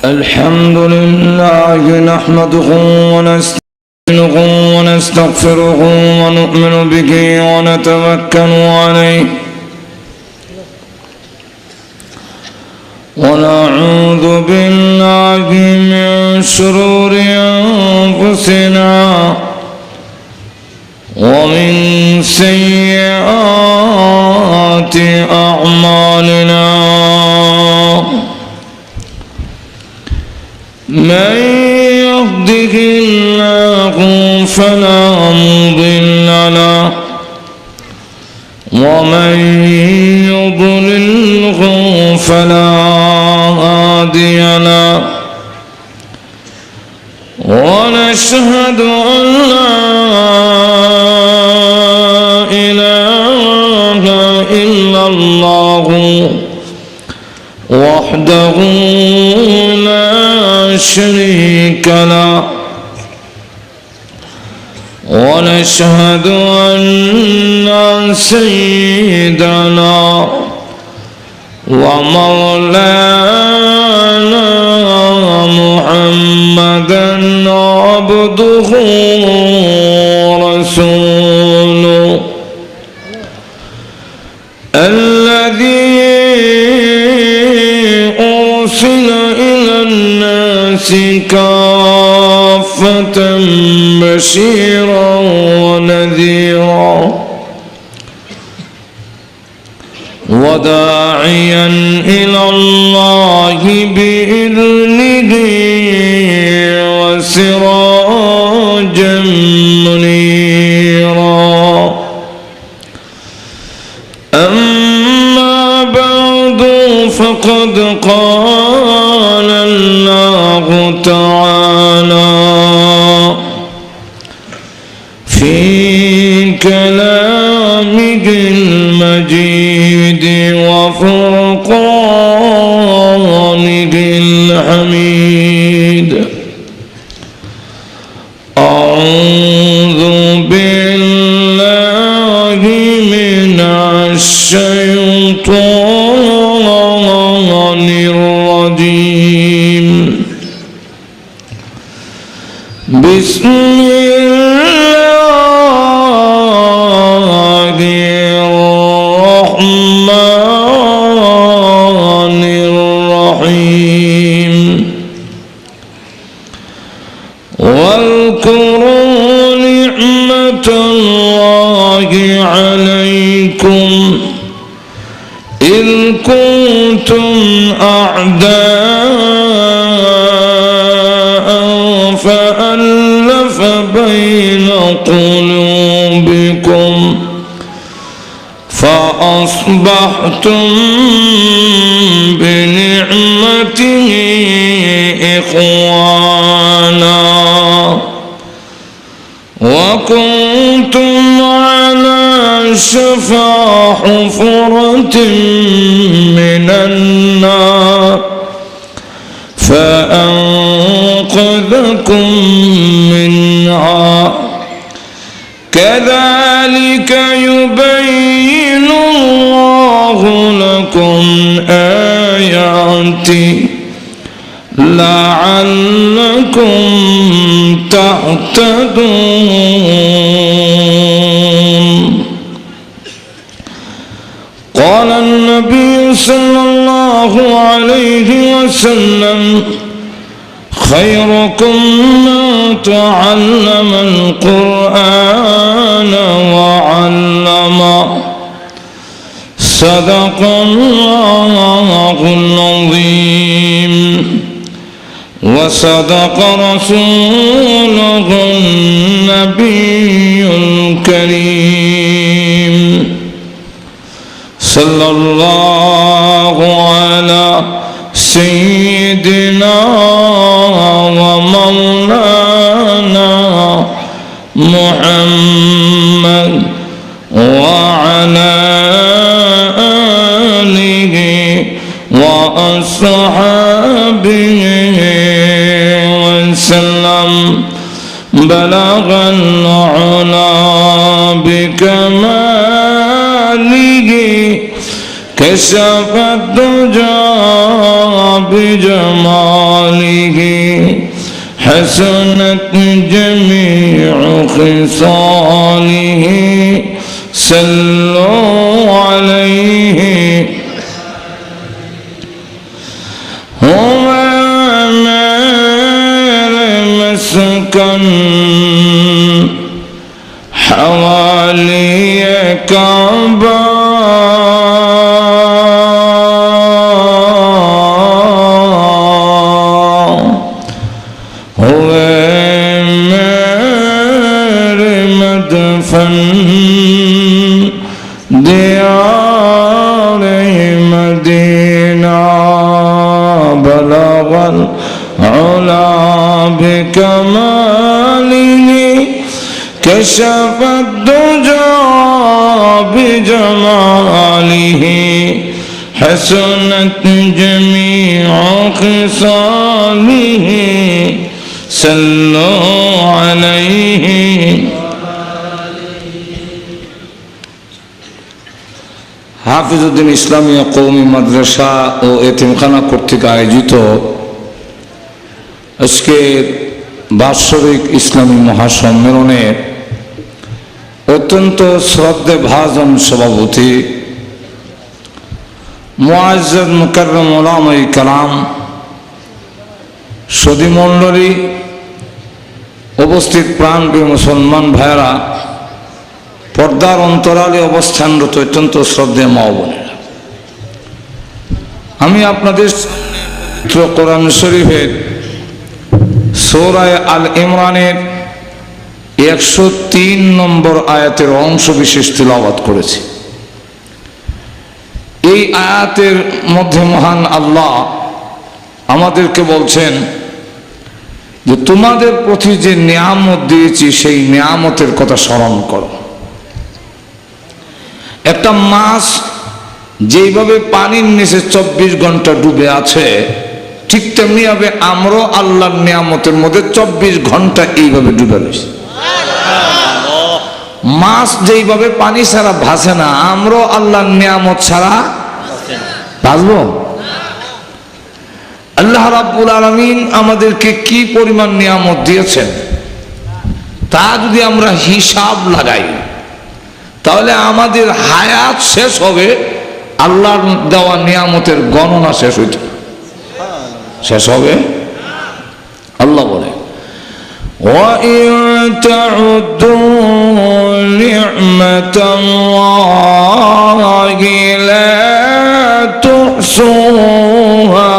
الحمد لله نحمده ونستعينه ونستغفره ونؤمن به ونتوكل عليه ونعوذ بالله من شرور أنفسنا ومن سيئات أعمالنا من يهده الله فلا مضل له ومن يضلله فلا هادي له ونشهد أن لا إله إلا الله وحده لا شريك له ونشهد أن سيدنا ومولانا محمدا عبده ورسوله الذي أرسل إلى الناس كافة بشيرا ونذيرا وداعيا إلى الله بإذنه وسراجا منيرا أما بعد فقد قال الله تعالى في كلامه المجيد وفرقانه الحميد أعوذ بالله من الشيطان الرجيم بسم الله الرحمن الرحيم واذكروا نعمة الله عليكم إذ كنتم أعداء فألف بين قلوبكم فأصبحتم بنعمته إخوانا وكنتم على شفا حفرة من النار فأنقذكم منها كذلك يبين الله لكم آياته لعلكم تهتدون. قال النبي صلى الله عليه وسلم خيركم من تعلم القرآن وعلمه صدق الله العظيم وصدق رسوله النبي الكريم صلى الله على سيدنا ومولانا محمد وعلى آله وأصحابه وسلم بلغ العلا بكماله كشف الدجى بجماله حسنت جميع خصاله صلوا عليه هو मेरे مسكن حوالي كعبة هو मेरे مدفن ديار مدينة بلغ العلا بكماله كشف الدجى بجماله حسنت جميع خصاله صلوا عليه হাফিজউদ্দিন ইসলামিয়া কওমি মাদ্রাসা ও এতিমখানা কর্তৃক আয়োজিত আজকের বাৎসরিক ইসলামী মহাসম্মেলনের অত্যন্ত শ্রদ্ধেভাজন সভাপতি মুআজ্জাজ মুকাররম উলামায়ে কেরাম, সদীমণ্ডলী, উপস্থিত প্রাণপ্রিয় মুসলমান ভাইয়েরা, পর্দার অন্তরালে অবস্থানরত অত্যন্ত শ্রদ্ধেয় মা বোনেরা, আমি আপনাদের পবিত্র কোরআন শরীফের সূরা আল ইমরানের 103 নম্বর আয়াতের অংশ বিশেষ তিলাওয়াত করেছি। এই আয়াতের মধ্যে মহান আল্লাহ আমাদেরকে বলছেন যে তোমাদের প্রতি যে নিয়ামত দিয়েছি সেই নিয়ামতের কথা স্মরণ করো। একটা মাছ যেইভাবে পানির নিচে 24 ঘন্টা ডুবে আছে, ঠিক তেমনি ভাবে আমরাও আল্লাহর নিয়ামতের মধ্যে 24 ঘন্টা এইভাবে ডুবে রয়েছি। মাছ যেইভাবে পানি ছাড়া ভাসে না, আমরাও আল্লাহর নিয়ামত ছাড়া বাঁচবো? আল্লাহ রাব্বুল আলামিন আমাদেরকে কি পরিমাণ নিয়ামত দিয়েছেন তা যদি আমরা হিসাব লাগাই তাহলে আমাদের হায়াত শেষ হবে, আল্লাহর দেওয়া নিয়ামতের গণনা শেষ হবে। আল্লাহ বলে وَإِن تَعُدُّوا نِعْمَةَ اللَّهِ لَا تُحْصُوهَا,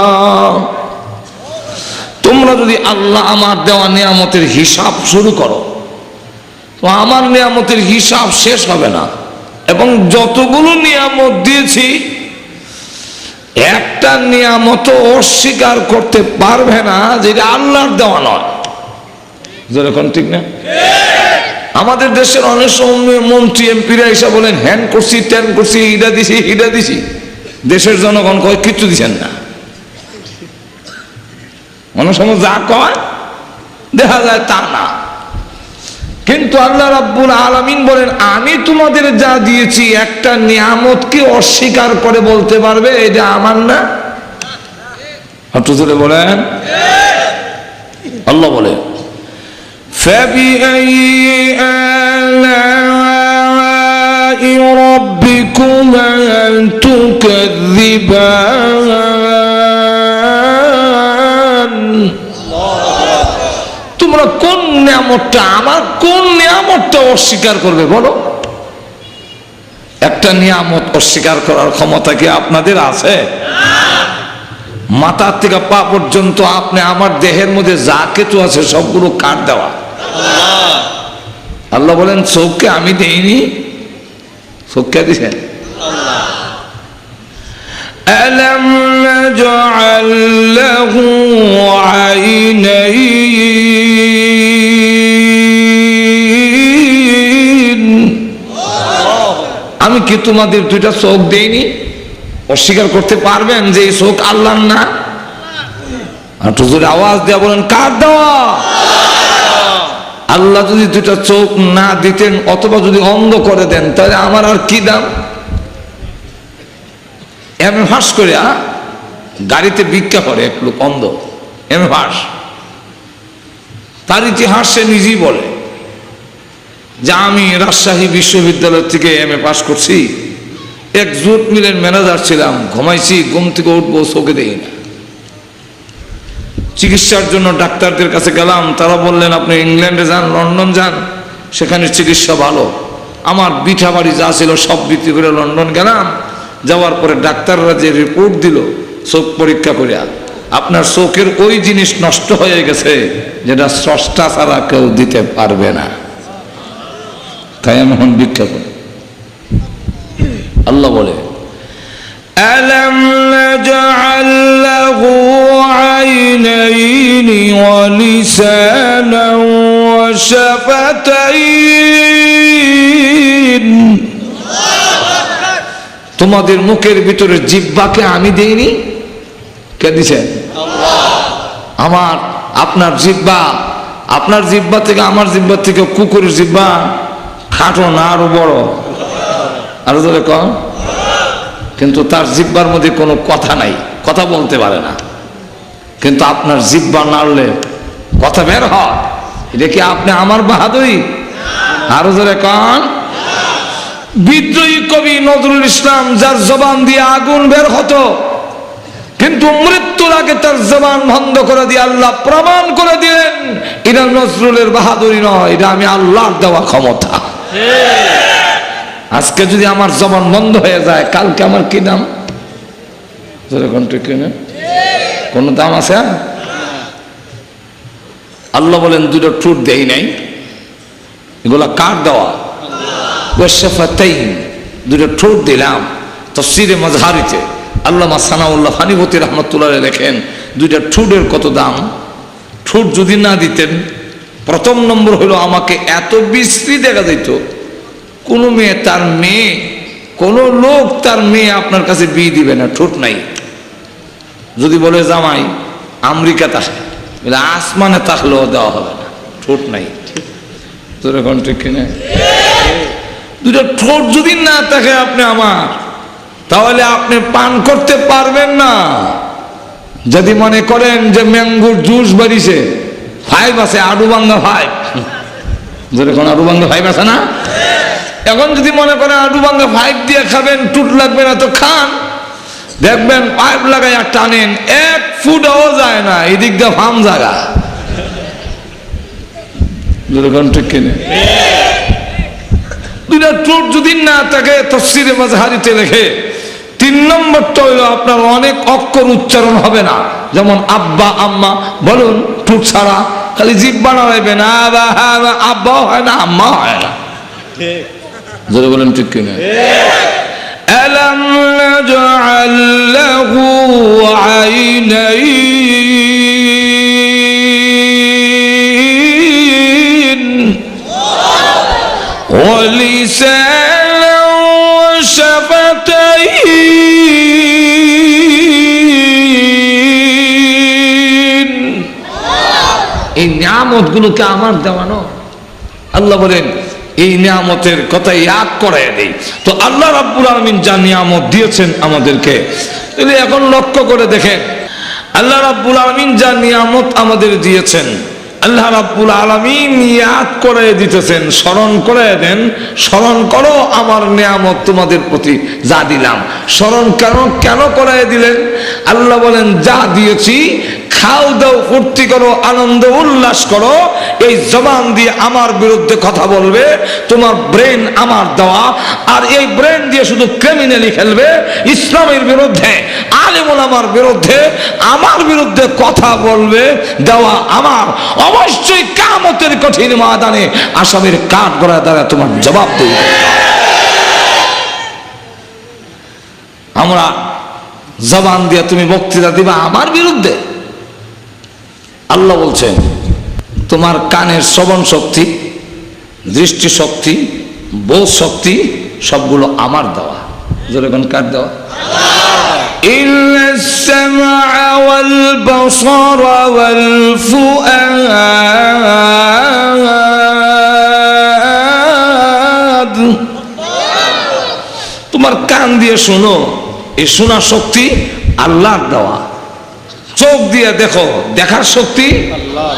তোমরা যদি আল্লাহ আমার দেওয়া নিয়ামতের হিসাব শুরু করো তো আমার নিয়ামতের হিসাব শেষ হবে না, এবং যতগুলো নিয়ামত দিয়েছি একটা নিয়ামত অস্বীকার করতে পারবে না যেটা আল্লাহর দেওয়া নয়। যেরকম ঠিক না? আমাদের দেশের অনেক সময় মন্ত্রী এমপিরা এসে বলেন হ্যান করছি ত্যান করছি, ইডা দিছি হিডা দিছি, দেশের জনগণ কয় কিচ্ছু দিচ্ছেন না। অনেক সময় যা কয় দেখা যায় তা না, কিন্তু আল্লাহ রাব্বুল আলামিন বলেন আমি তোমাদের যা দিয়েছি একটা নিয়ামতকে অস্বীকার করে বলতে পারবে এটা আমার না? একটু জোরে বলেন। আল্লাহ বলে فَبِأَيِّ آلَاءِ رَبِّكُمَا تُكَذِّبَانِ, তোমরা কোন নিয়ামতটা, আমার কোন নিয়ামতটা অস্বীকার করবে বলো? একটা নিয়ামত অস্বীকার করার ক্ষমতা কি আপনাদের আছে? মাথা থেকে পা পর্যন্ত আপনি আমার দেহের মধ্যে যা কিছু আছে সবগুলো কাট দেওয়া। আল্লাহ বলেন চোখকে আমি দেইনি, চোখকে দিছেন। ألم نجعل له عينين, আমি কি তোমাদের দুইটা চোখ দেইনি? অস্বীকার করতে পারবেন যে এই চোখ আল্লাহর না? একটু জোরে আওয়াজ দেয়া বলেন কার দেওয়া? আল্লাহ যদি দুইটা চোখ না দিতেন অথবা যদি অন্ধ করে দেন তাহলে আমার আর কি দাম? এম এ ফাঁস করে গাড়িতে ভিক্ষা করে এক লোক অন্ধ, এম এ ফাঁস। তার ইতিহাস সে নিজেই বলে যে আমি রাজশাহী বিশ্ববিদ্যালয় থেকে এম এ পাস করছি, এক জুট মিলের ম্যানেজার ছিলাম, ঘুমাইছি, ঘুম থেকে উঠবো চোখে দেখি না। চিকিৎসার জন্য ডাক্তারদের কাছে গেলাম, তারা বললেন আপনি ইংল্যান্ডে যান, লন্ডন যান, সেখানে চিকিৎসা ভালো। আমার বিঠা বাড়ি যা ছিল সব বিক্রি করে লন্ডন গেলাম। যাওয়ার পরে ডাক্তাররা যে রিপোর্ট দিল চোখ পরীক্ষা করিয়া, আপনার চোখের ওই জিনিস নষ্ট হয়ে গেছে যেটা স্রষ্টা ছাড়া কেউ দিতে পারবে না। তাই আমি এখন ভিক্ষা করি। আল্লাহ বলে আলাম নাজআল লাহু আইনাইনি ওয়া লিসানান ওয়া শাফাতাইন। তোমাদের মুখের ভিতরে জিহ্বাকে আমি দেইনি? কে দিছেন? আমার আপনার জিহ্বা, আপনার জিহ্বা থেকে আমার জিহ্বা থেকে কুকুরের জিহ্বা খাটো না আরো বড়? আরো ধরে কম। কিন্তু তার জিহ্বার মধ্যে কোনো কথা নাই, কথা বলতে পারে না। কিন্তু আপনার জিহ্বা নাড়লে কথা বের হয়। এটা কি আপনি আমার বাহাদুরি? আরো ধরে কন। বিদ্রোহী কবি নজরুল ইসলাম, যার জবান দিয়ে আগুন বের হতো, কিন্তু মৃত্যুর আগে তার জবান বন্ধ করে দিয়ে আল্লাহ প্রমাণ করে দিলেন এটা নজরুলের বাহাদুরি নয়, এটা আমি আল্লাহর দেওয়া ক্ষমতা। আজকে যদি আমার জবান বন্ধ হয়ে যায়, কালকে আমার কি দাম? কোন দাম আছে? আল্লাহ বলেন দুটো ঠোঁট দেই নাই, এগুলা কার দেওয়া? দুটো ঠোঁট দিলাম। তাফসীরে মাজহারিতে আল্লামা সানাউল্লাহ ফানিভতি রহমতুল্লাহ লেখেন দুইটা ঠোঁটের কত দাম। ঠোঁট যদি না দিতেন, প্রথম নম্বর হলো আমাকে এত বিশ্রী দেখা যেত, কোন মেয়ে তার মেয়ে, কোন লোক তার মেয়ে আপনার কাছে বিয়ে দিবে না, ঠোঁট নাই। যদি বলে জামাই আমেরিকা তাকে, আসমানে তাকলেও দেওয়া হবে না, ঠোঁট নাই। তোর এখন ঠিক কিনা? দুটো ঠোঁট যদি না থাকে আপনি আমার, তাহলে আপনি পান করতে পারবেন না। যদি মনে করেন যে ম্যাঙ্গোর জুস বাড়িছে, 5 আছে, আডুবাঙ্গা 5, যেরকম আডুবাঙ্গা 5 আছে না, এখন যদি মনে করেন আডুবাঙ্গা 5 দিয়ে খাবেন, টুট লাগবে না তো খান। দেখবেন পাইপ লাগাইয়া টানেন, 1 ফুটও যায় না, এদিক দিয়ে ফার্ম জায়গা। যেরকম ঠিক কিনে দুইটা ঠোঁট যদি না থাকে, তাফসীরে মাজহারিতে লেখে 3 নম্বরটা হইল আপনার অনেক অক্ষর উচ্চারণ হবে না। যেমন আব্বা আম্মা বলুন, ঠোঁট ছাড়া খালি জিহ্বা নাড়াইবেন, আব্বাও হয় না, আম্মা হয় না। যদি বলেন ঠিক কিনা? আলাম নাজআল লাহু আইনাইন ওয়া লিসানান ওয়া শাফাতাইন। এই নিয়ামতগুলোকে আমার দেওয়ানো। আল্লাহ বলেন এই নিয়ামতের কথা ইয়াদ করায় দেই। তো আল্লাহ রাব্বুল আলামিন যা নিয়ামত দিয়েছেন আমাদেরকে, তাহলে এখন লক্ষ্য করে দেখেন আল্লাহ রাব্বুল আলামিন যা নিয়ামত আমাদের দিয়েছেন, আল্লাহ রাব্বুল আলামিন ইয়াদ করে দিতেছেন, স্মরণ করে দেন, স্মরণ করো আমার নিয়ামত তোমাদের প্রতি যা দিলাম। স্মরণ কেন করে দিলেন? আল্লাহ বলেন যা দিয়েছি খাও দাও, ফুর্তি করো, আনন্দ উল্লাস করো। এই জবান দিয়ে আমার বিরুদ্ধে কথা বলবে, তোমার ব্রেন আমার দেওয়া, আর এই ব্রেন দিয়ে শুধু ক্রিমিনালি খেলবে, ইসলামের বিরুদ্ধে, আলেম ওলামার বিরুদ্ধে, আমার বিরুদ্ধে কথা বলবে, দেওয়া আমার। অবশ্যই কিয়ামতের কঠিন ময়দানে আসামির কাঠ গড়ায় দাঁড়ায় তোমার জবাব দেবে। আমরা জবান দিয়ে তুমি বক্তৃতা দিবা আমার বিরুদ্ধে। আল্লাহ বলছেন তোমার কানের শ্রবণ শক্তি, দৃষ্টি শক্তি, বোধ শক্তি সবগুলো আমার দেওয়া। যেরকম কার দেওয়া? ইল্লাস সামআ ওয়াল বাসারা ওয়াল ফুআদ। তোমার কান দিয়ে শোনো, এই শোনার শক্তি আল্লাহর দেওয়া। চোখ দিয়ে দেখো, দেখার শক্তি আল্লাহ।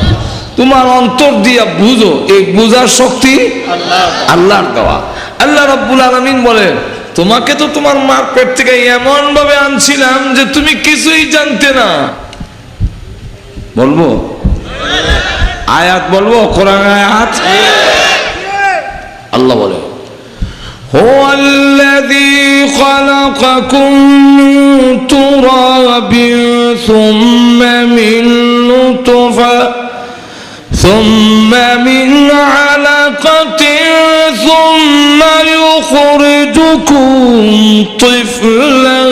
তোমার অন্তর দিয়া বুঝো, এই বুঝার শক্তি আল্লাহর দেওয়া। আল্লাহ রাব্বুল আলামিন বলেন, তোমাকে তো তোমার মার পেট থেকে এমন ভাবে আনছিলাম যে তুমি কিছুই জানতে না। বলবো আয়াত, বলবো কোরআন আয়াত। আল্লাহ বলে, হুয়াল্লাযী খালাকাকুম মিন তুরাবিন সুম্মা মিন নুতফা ثم من علقة ثم يخرجكم طفلا।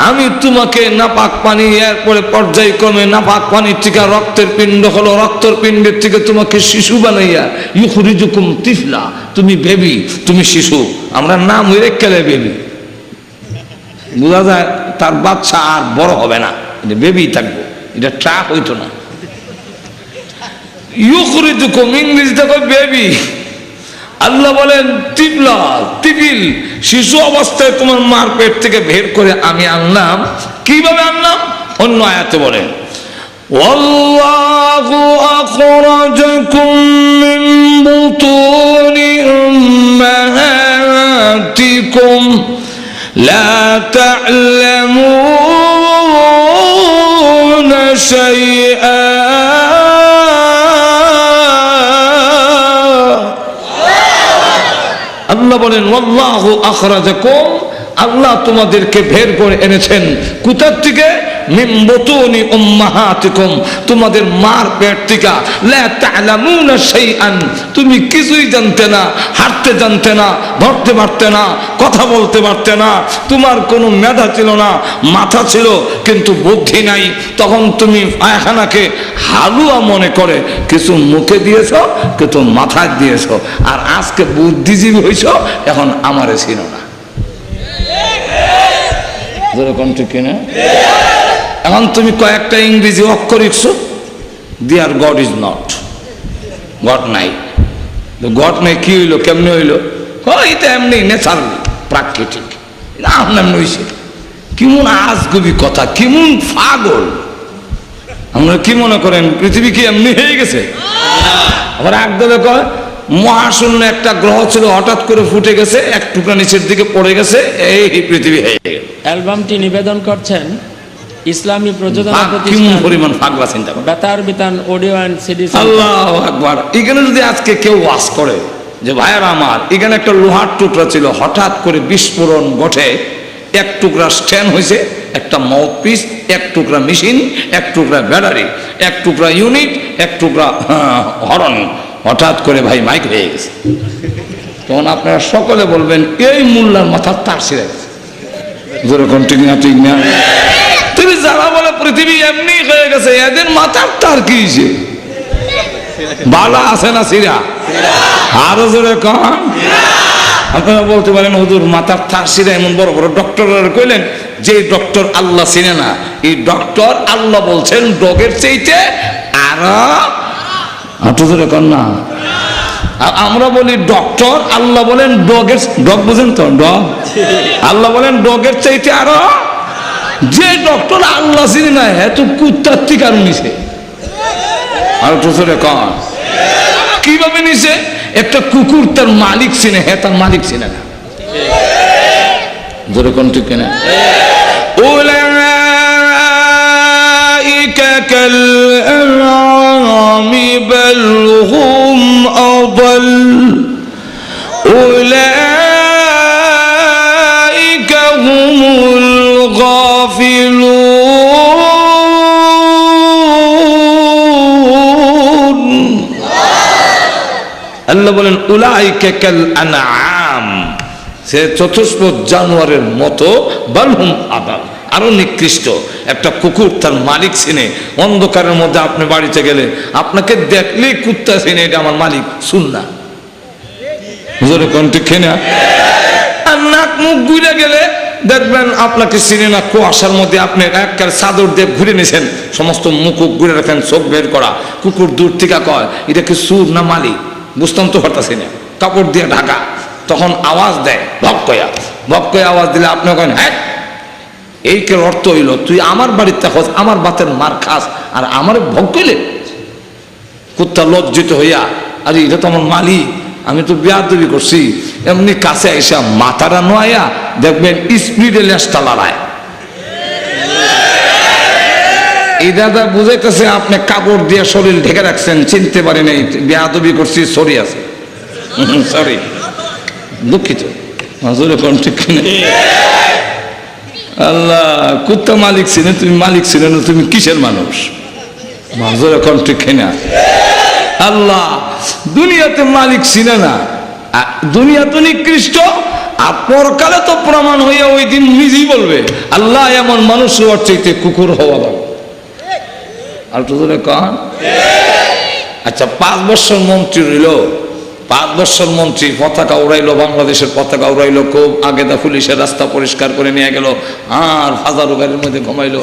আমি তোমাকে নাপাক পানি, এরপরে পর্যায়ক্রমে নাপাক পানির থেকে রক্তের পিণ্ড হলো, রক্তের পিণ্ডের থেকে তোমাকে শিশু বানাইয়া ইউখরিজুকুম তিফলা, তুমি বেবি, তুমি শিশু। আমরা নাম হয়ে রেখে বেবি, বোঝা যায় তার বাচ্চা আর বড় হবে না, বেবি থাকবো, এটা ট্রাক হইতো না। ইউখরিজুকুম ইংরেজিতে কয় বেবি। আল্লাহ বলেন তিবলা, তিবিল, শিশু অবস্থায় তোমার মার পেট থেকে বের করে আমি আনলাম। কিভাবে আনলাম? অন্য আয়াতে বলেন, ওয়াল্লাহু আখরাজাকুম মিন বুতুনি উম্মাহাতিকুম লা তা'লামুনা শাইআ। আল্লাহ বলেন ওয়াল্লাহু আখরাজাকুম, আল্লাহ তোমাদেরকে বের করে এনেছেন কোথা থেকে? মিন বুতুনি উম্মাহাতিকুম, তোমাদের মার পেট থেকে। লা তা'লামুনা শাইআন, তুমি কিছুই জানতে না, হাঁটতে জানতে না, ধরতে পারতে না, কথা বলতে পারতে না, তোমার কোনো মেধা ছিল না, মাথা ছিল কিন্তু বুদ্ধি নাই। তখন তুমি পায়খানাকে হালুয়া মনে করে কিছু মুখে দিয়েছ, কিছু মাথায় দিয়েছ, আর আজকে বুদ্ধিজীবী হইছ, এখন আমারে ছিল না। যেরকম ঠিক না? এখন তুমি কয়েকটা ইংরেজি অক্ষর লিখছো, দিয়ার গড ইজ নট, গড নাই। গড নাই কি হইলো, কেমনি হইলো? এটা এমনি ন্যাচারাল, প্রাকৃতিক, আপনার হইছে। কেমন আজগুবি কথা, কেমন পাগল! আমরা কি মনে করেন পৃথিবী কি এমনি হয়ে গেছে? আবার একদলে কয় মহাশূন্য একটা গ্রহ ছিল, হঠাৎ করে ফুটে গেছে, এক টুকরা নিচের দিকে পড়ে গেছে, এই পৃথিবী হয়ে গেছে। অ্যালবামটি নিবেদন করছেন ইসলামী প্রযোজনা প্রতিষ্ঠান পরিমাণ পাগলা চিন্তা করে বেতার বিতান অডিও এন্ড সিডি। আল্লাহু আকবার। এখানে যদি আজকে কেউ ওয়াজ করে যে ভাইয়ারা আমার, এখানে একটা লোহার টুকরা ছিল, হঠাৎ করে বিস্ফোরণ ঘটে, এক টুকরা স্ট্যান্ড হয়েছে, একটা মাউথ পিস, এক টুকরা মেশিন, এক টুকরা ব্যাটারি, এক টুকরা ইউনিট, এক টুকরা হরন, হঠাৎ করে ভাই মাইক হয়ে গেছে। তখন আপনারা সকলে বলবেন এই মোল্লার মাথার তার ছিঁড়ে গেছে। যেরকম ঠিক না, ঠিক না? তুমি যারা বলে পৃথিবী এমনি হয়ে গেছে, এদের মাথার তার কি হয়েছে? বালা আছে না সিরা? আরো জোরে কন। আপনারা বলতে পারেন হুজুর মাথার তার সিরা এমন বড় বড় ডক্টর কইলেন, যে ডক্টর আল্লাহ চিনে না, এই ডক্টর আল্লাহ বলছেন ডগের চাইতে আরো জোরে কন না। আমরা বলি ডক্টর, আল্লাহ বলেন ডগের, ডগ বুঝেন তো? ডগ, আল্লাহ বলেন ডগের চাইতে আরো। যে ডক্টর আল্লাহ চিনে না, এত কুত্তার থেকে আরো নিছে। আর জোরে কন। কিভাবে নিছে? একটা কুকুর তার মালিক চিনে, হ্যাঁ তার মালিক চিনে না। জোরে কোন ঠিক কিনা? উলাইকা কাল আনআমি বাল হুম আদাল উলাইকা হুমুল গাফিলুন। আল্লাহ বলেন উলাইকা কাল আনআম, সে চতুষ্পদ জানোয়ারের মতো, বালহুম আদাল, আরো নিকৃষ্ট। একটা কুকুর তার মালিক চিনে। অন্ধকারের মধ্যে আপনি বাড়িতে গেলে আপনাকে দেখলেই কুত্তা চিনে এটা আমার মালিক, সুন্নাহ। জোরে কোন ঠিক না? আর নাক মুখ ঘুরে গেলে দেখবেন আপনাকে চিনে না, কুয়াশার মধ্যে আপনি একবার চাদর দিয়ে ঘুরে নিয়েছেন, সমস্ত মুখ ঘুরে রাখেন, চোখ বের করা। কুকুর দূর থেকে কয় এটা কি সুর না মালিক, বুঝতাম তো পারতাছি না, কাপড় দিয়ে ঢাকা। তখন আওয়াজ দেয় ভক কয়া, ভক করে আওয়াজ দিলে আপনি করেন হ্যাঁ, এই কে অর্থ হইল তুই আমার বাড়িতে খোঁজ, আমার বাতের মার খাস আর আমার ভক কইলে। কুত্তা লজ্জিত হইয়া, আরে এটা তো আমার মালিক, আমি তো বেয়াদবি করছি, এমনি কাছে আইসা মাথাটা নোয়া দেখবেন স্পিডে লেজটা লড়ায়। এই দাদা বুঝাইতেছে আপনি কাপড় দিয়ে শরীর ঢেকে রাখছেন, চিনতে পারি নাই, বেয়াদবি করছি, সরি আছে, সরি, দুঃখিত। মাজুরে কোন ঠিক কিনা? আল্লাহ, কুত্তা মালিক ছিলেন, তুমি মালিক ছিলেন, তুমি কিসের মানুষ? মাজুরে কোন ঠিক কিনা? আল্লাহ দুনিয়াতে মালিক ছিল না, দুনিয়া তো নিকৃষ্ট, আর পরকালে তো প্রমাণ হইয়া ওই দিন নিজেই বলবে আল্লাহ এমন মানুষ হওয়ার চাইতে কুকুর হওয়া ভালো। আর তো ধরে কন। আচ্ছা 5 বছর মন্ত্রী রইল, 5 বছর মন্ত্রী পতাকা উড়াইলো, বাংলাদেশের পতাকা উড়াইলো, খুব আগে দা পুলিশের রাস্তা পরিষ্কার করে নিয়ে গেল, আর হাজারো গাড়ির মধ্যে ঘুমাইলো,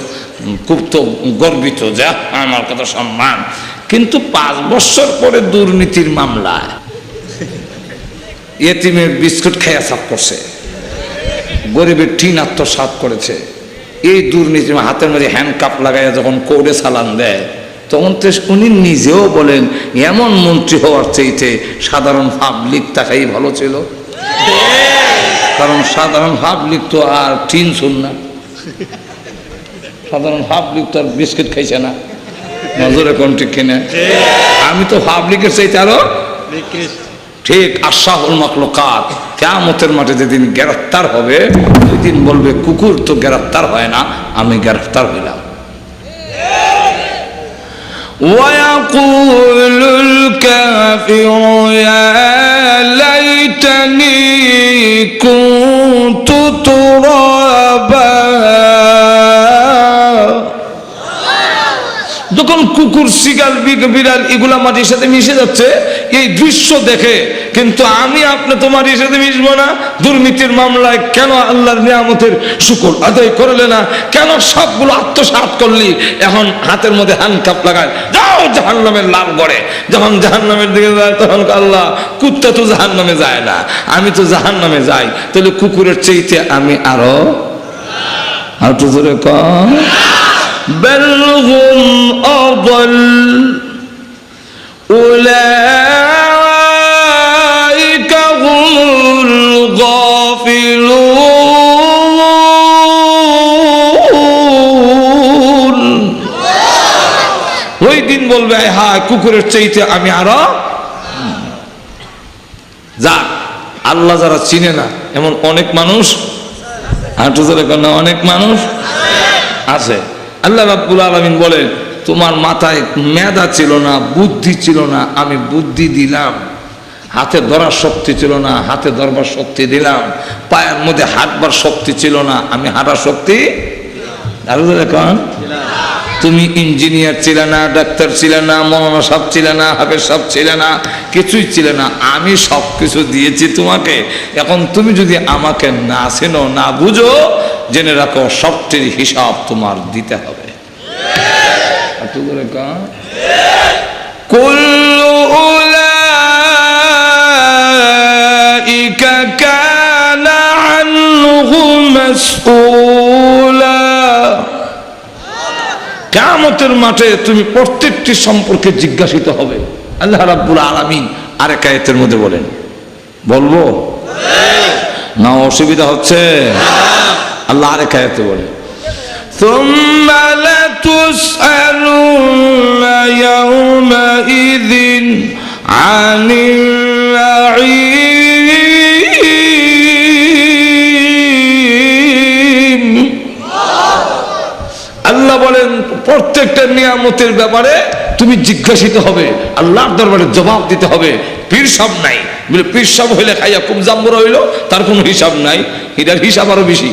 খুব তো গর্বিত যা আমার কথা সম্মান। কিন্তু 5 বছর পরে দুর্নীতির মামলায় এতিমের বিস্কুট খাইয়া সাফ করছে, গরিবের টিন আত্মসাৎ করেছে, এই দুর্নীতি হাতের মধ্যে হ্যান্ডকাপ লাগাইয়া যখন কোর্টে চালান দেয়, তখন তো উনি নিজেও বলেন এমন মন্ত্রী হওয়ার চাইতে সাধারণ পাবলিক তাকাই ভালো ছিল, কারণ সাধারণ পাবলিক তো আর টিন শুন না, সাধারণ পাবলিক তো আর বিস্কুট খাইছে না। নজরে কোন ঠিক কিনা? আমি তো পাবলিকের চাইতে আরো ঠিক। আশাহুল মাখলুকাত কিয়ামতের মাঠে যেদিন গ্রেফতার হবে, ওই দিন বলবে কুকুর তো গ্রেফতার হয় না, আমি গ্রেফতার হইলাম। ওয়ায়াকুলুল কাফিরু ইয়া লাইতানি কুনতু তুরাবা। যখন কুকুর, শিগাল, বিড়াল এগুলা মাটির সাথে মিশে যাচ্ছে এই দৃশ্য দেখে, কিন্তু আমি আপনি তো মাটির সাথে মিশবো না। দুর্নীতির মামলায় কেন আল্লাহর নিয়ামতের শুকর আদায় করলে না? কেন সবগুলো আত্মসাৎ করলি? এখন হাতের মধ্যে হ্যান্ডকাপ লাগায় যাও জাহান্নামের লাল গড়ে। যখন জাহান্নামের দিকে যায় তখন আল্লাহ, কুত্তা তো জাহান্নামে যায় না, আমি তো জাহান্নামে যাই, তাহলে কুকুরের চাইতে আমি আরো একটু জোরে কম। بل هم أضل أولئك هم الغافلون। ওই দিন বলবে হ্যাঁ কুকুরের চাইতে আমি আরো। যা আল্লাহ যারা চিনে না এমন অনেক মানুষ, অনেক মানুষ আছে। আল্লাহ রাব্বুল আলামিন বলেন তোমার মাথায় মেধা ছিল না, বুদ্ধি ছিল না, আমি বুদ্ধি দিলাম। হাতে ধরার শক্তি ছিল না, হাতে ধরবার শক্তি দিলাম। পায়ের মধ্যে হাঁটবার শক্তি ছিল না, আমি হাঁটার শক্তি। তুমি ইঞ্জিনিয়ার ছিলে না, ডাক্তার ছিলে না, মৌলানা সাহেব ছিলে না, হাফেজ সাহেব ছিলে না, কিছুই ছিলে না, আমি সব কিছু দিয়েছি তোমাকে। এখন তুমি যদি আমাকে না চেনো, না বুঝো, জেনে রাখো সবটির হিসাব তোমার দিতে হবে। কুল্লু উলাইকা কানা আনহু মাসউলা। কিয়ামতের মাঠে তুমি প্রত্যেকটি সম্পর্কে জিজ্ঞাসিত হবে। আল্লাহ রাব্বুল আলামিন আরেক আয়াতের মধ্যে বলেন, বলবো না অসুবিধা হচ্ছে? আল্লাহ আরেক আয়াতে বলেন ثم لتسألن يومئذ عن النعيم। আল্লাহ বলেন প্রত্যেকটা নিয়ামতের ব্যাপারে তুমি জিজ্ঞাসিত হবে, আল্লাহর দরবারে জবাব দিতে হবে। পীর সাহেব নাই বলে পীর সাহেব হইলে খাইয়া খুব জাম্বুরা হইল, তার কোনো হিসাব নাই, এটার হিসাব আরো বেশি।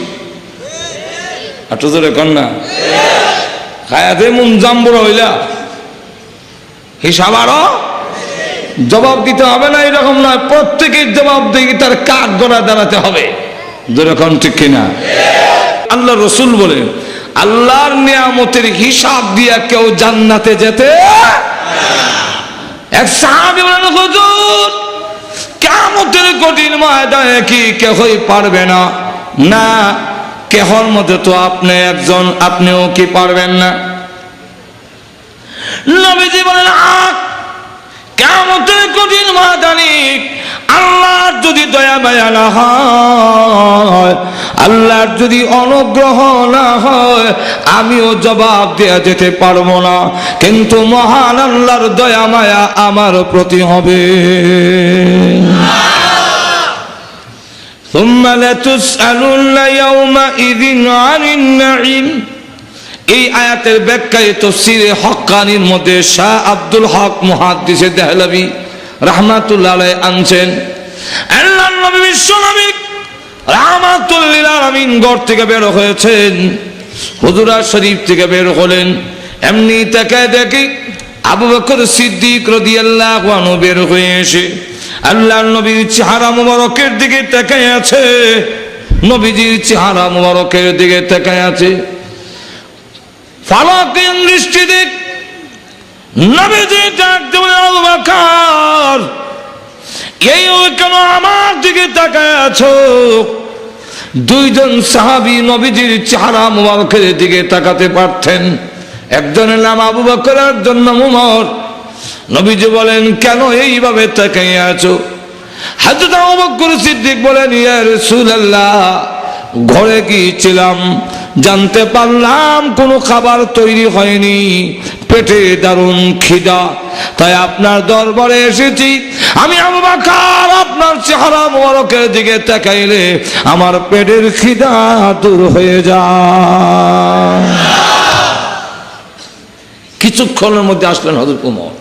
আটো জোরে কন্যা খায়াতে মন জাম্বুরা হইলা, হিসাব আরো জবাব দিতে হবে না, এরকম নয়, প্রত্যেকের জবাব দিয়ে তার কাঠ গড়া দাঁড়াতে হবে। যেরকম ঠিক কিনা? আল্লাহ রসুল বলেন আল্লাহর নিয়ামতের হিসাব দিয়া কেউ জান্নাতে যেতে। এক সাহাবী বলেন হুজুর কিয়ামতের কঠিন ময়দানে কি কেউই পারবে না? না, কেহর মধ্যে তো আপনি একজন, আপনিও কি পারবেন না? নবীজি বলেন কিয়ামতের কঠিন ময়দানে আল্লাহর যদি দয়া মায়া না হয়, আল্লাহর যদি অনুগ্রহ না হয়, আমিও জবাব দেয়া যেতে পারবো না, কিন্তু মহান আল্লাহর দয়া মায়া আমার প্রতি হবে। ثم لتسألن يومئذ عن النعيم। এই আয়াতের ব্যাখ্যায় তাফসীরে হক্কানির মধ্যে শাহ আব্দুল হক মুহাদ্দিসে দেহলভী রাহমাতুল্লাহ আলাইহি আনছেন, আল্লাহর নবী বিশ্বনবী রাহমাতুল লিল আলামিন ঘর থেকে বের হয়েছেন, হুজুরা শরীফ থেকে বের হলেন, এমনি তাকায় দেখি আবু বকর সিদ্দিক রাদিয়াল্লাহু আনহু বের হয়ে এসে আল্লাহর নবীর চেহারা মুবারকের দিকে তাকায় আছে, নবীজির চেহারা মুবারকের দিকে তাকায় আছে। ফালাকিন দৃষ্টি দিক নবীজি ডাক দিয়ে আবু বকর, এই কেন আমার দিকে তাকায় আছো? দুইজন সাহাবী নবীজির চেহারা মুবারকের দিকে তাকাতে পারতেন, একজনের নাম আবু বকর, একজন নাম উমর। নবীজি বলেন কেন এইভাবে তাকিয়ে আছো? হযরত আবু বকর সিদ্দিক বলেন ইয়া রাসূলুল্লাহ, ঘরে গিয়েছিলাম, জানতে পারলাম কোনো খাবার তৈরি হয়নি, পেটে দারুণ খিদা, তাই আপনার দরবারে এসেছি। আমি আবু বকর আপনার চেহারা মোবারকের দিকে তাকাইলে আমার পেটের খিদা দূর হয়ে যায়। কিছুক্ষণের মধ্যে আসলেন হযরত উমর,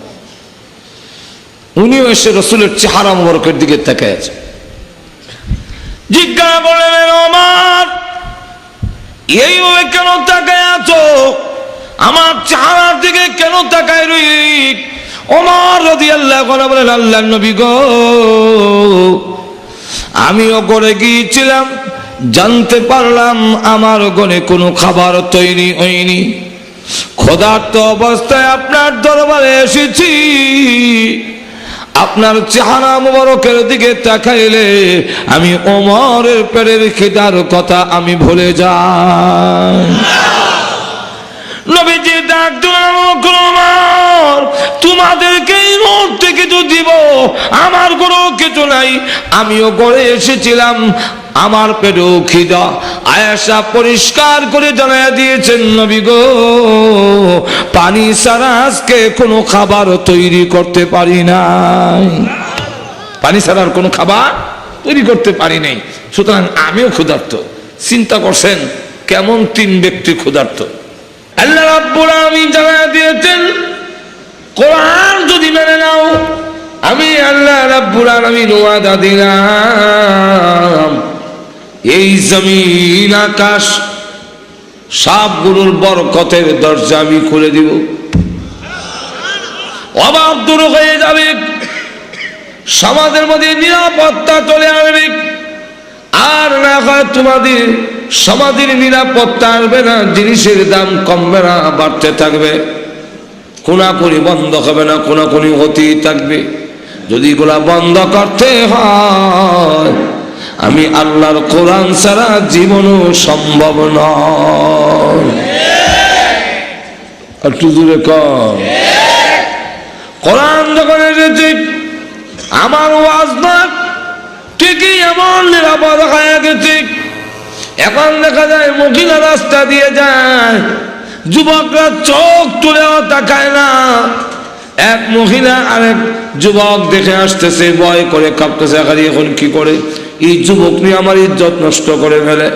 উনিও এসে রাসূলের চেহারা মোবারকের দিকে তাকায় আছে। জিজ্ঞাসা করলেন ওমর, এইভাবে কেন তাকায় আছো? আমার চেহারার দিকে কেন তাকায় রইলি? ওমর রাদিয়াল্লাহু আনহু বলেন আল্লাহর নবী গো, আমিও ঘরে গিয়েছিলাম, জানতে পারলাম আমার ঘরে কোনো খাবার তৈরি হয়নি, ক্ষুধার্ত অবস্থায় আপনার দরবারে এসেছি। আপনার চেহারা মুবারকের দিকে তাকাইলে আমি ওমরের পেটের খিদার কথা আমি ভুলে যাই। নবীজি ডাক দিলেন ওমর, তোমাদেরকে এই মুহূর্তে কিছু দিব, আমার কোনো কিছু নাই, আমিও ঘরে এসেছিলাম, আমার পেটেও খিদা। আয়েশা পরিষ্কার করে জানাইয়া দিয়েছেন নবী গো, পানি ছাড়া আজকে কোনো খাবার তৈরি করতে পারি নাই, পানি ছাড়ার কোনো খাবার তৈরি করতে পারি নাই, সুতরাং আমিও ক্ষুধার্ত। চিন্তা করছেন কেমন তিন ব্যক্তি ক্ষুধার্ত? আল্লাহ রাব্বুল আলামিন জানাইয়া দিয়েছেন কোরআন যদি মেনে নাও, আমি আল্লাহ রাব্বুল আলামিন ওয়াদা দিলাম এই জমিন আকাশ সবগুলোর বরকতের দরজা আমি খুলে দিব, অভাব দূর হয়ে যাবে, সমাজের মধ্যে নিরাপত্তা চলে আসবে। আর না হয় তোমাদের সমাজের নিরাপত্তা আসবে না, জিনিসের দাম কমবে না, বাড়তে থাকবে, কোনাকুনি বন্ধ হবে না, কোনাকুনি হতেই থাকবে। যদি এগুলা বন্ধ করতে হয় আমি আল্লাহর কোরআন ছাড়া জীবনও সম্ভব নয়। একটু জোরে কর। কোরআন যখন এসেছে আমার ওয়াজ না ঠিকই এমন নিরাপদ হয়ে গেছে। এখন দেখা যায় মহিলা রাস্তা দিয়ে যায়, যুবকরা চোখ তুলেও তাকায় না। এক মহিলা আরেক যুবক দেখে আসতেছে, ভয় করে কাঁপতেছে, এখন কি করে এই যুবক নিয়ে আমার ইজ্জত নষ্ট করে ফেলে।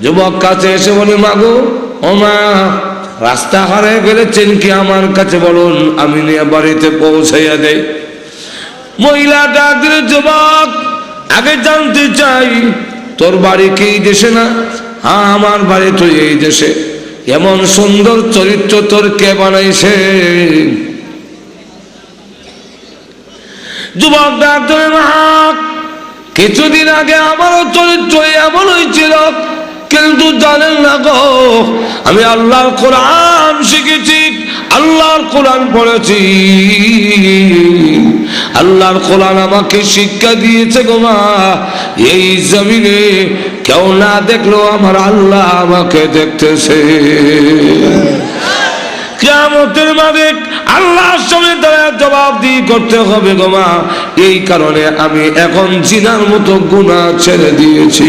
যুবক কাছে এসে বলে মাগো ও মা, রাস্তা হারিয়ে ফেলেছেন কি আমার কাছে বলুন, আমি নিয়ে বাড়িতে পৌঁছাইয়া দেই। মহিলা ডাক দিলে যুবক আগে জানতে চাই তোর বাড়ি কি এই দেশে? না, হ্যাঁ আমার বাড়ি তো এই দেশে। এমন সুন্দর চরিত্র তোর কে বানাইছে? যুবক ডাক দিলে মা, কিছুদিন আগে আমারও চরিত্র এমন হয়েছিল, কিন্তু জানেন না গো, আমি আল্লাহর কোরআন শিখেছি, আল্লাহর কোরআন পড়েছি, আল্লাহর কোরআন আমাকে শিক্ষা দিয়েছে গো মা, এই জমিনে কেউ না দেখলেও আমার আল্লাহ আমাকে দেখতেছে। কিয়ামতের মাঠে আল্লাহর সামনে দাঁড়ায় জবাবদিহি করতে হবে গো মা, এই কারণে আমি এখন জিনার মতো গুনাহ ছেড়ে দিয়েছি,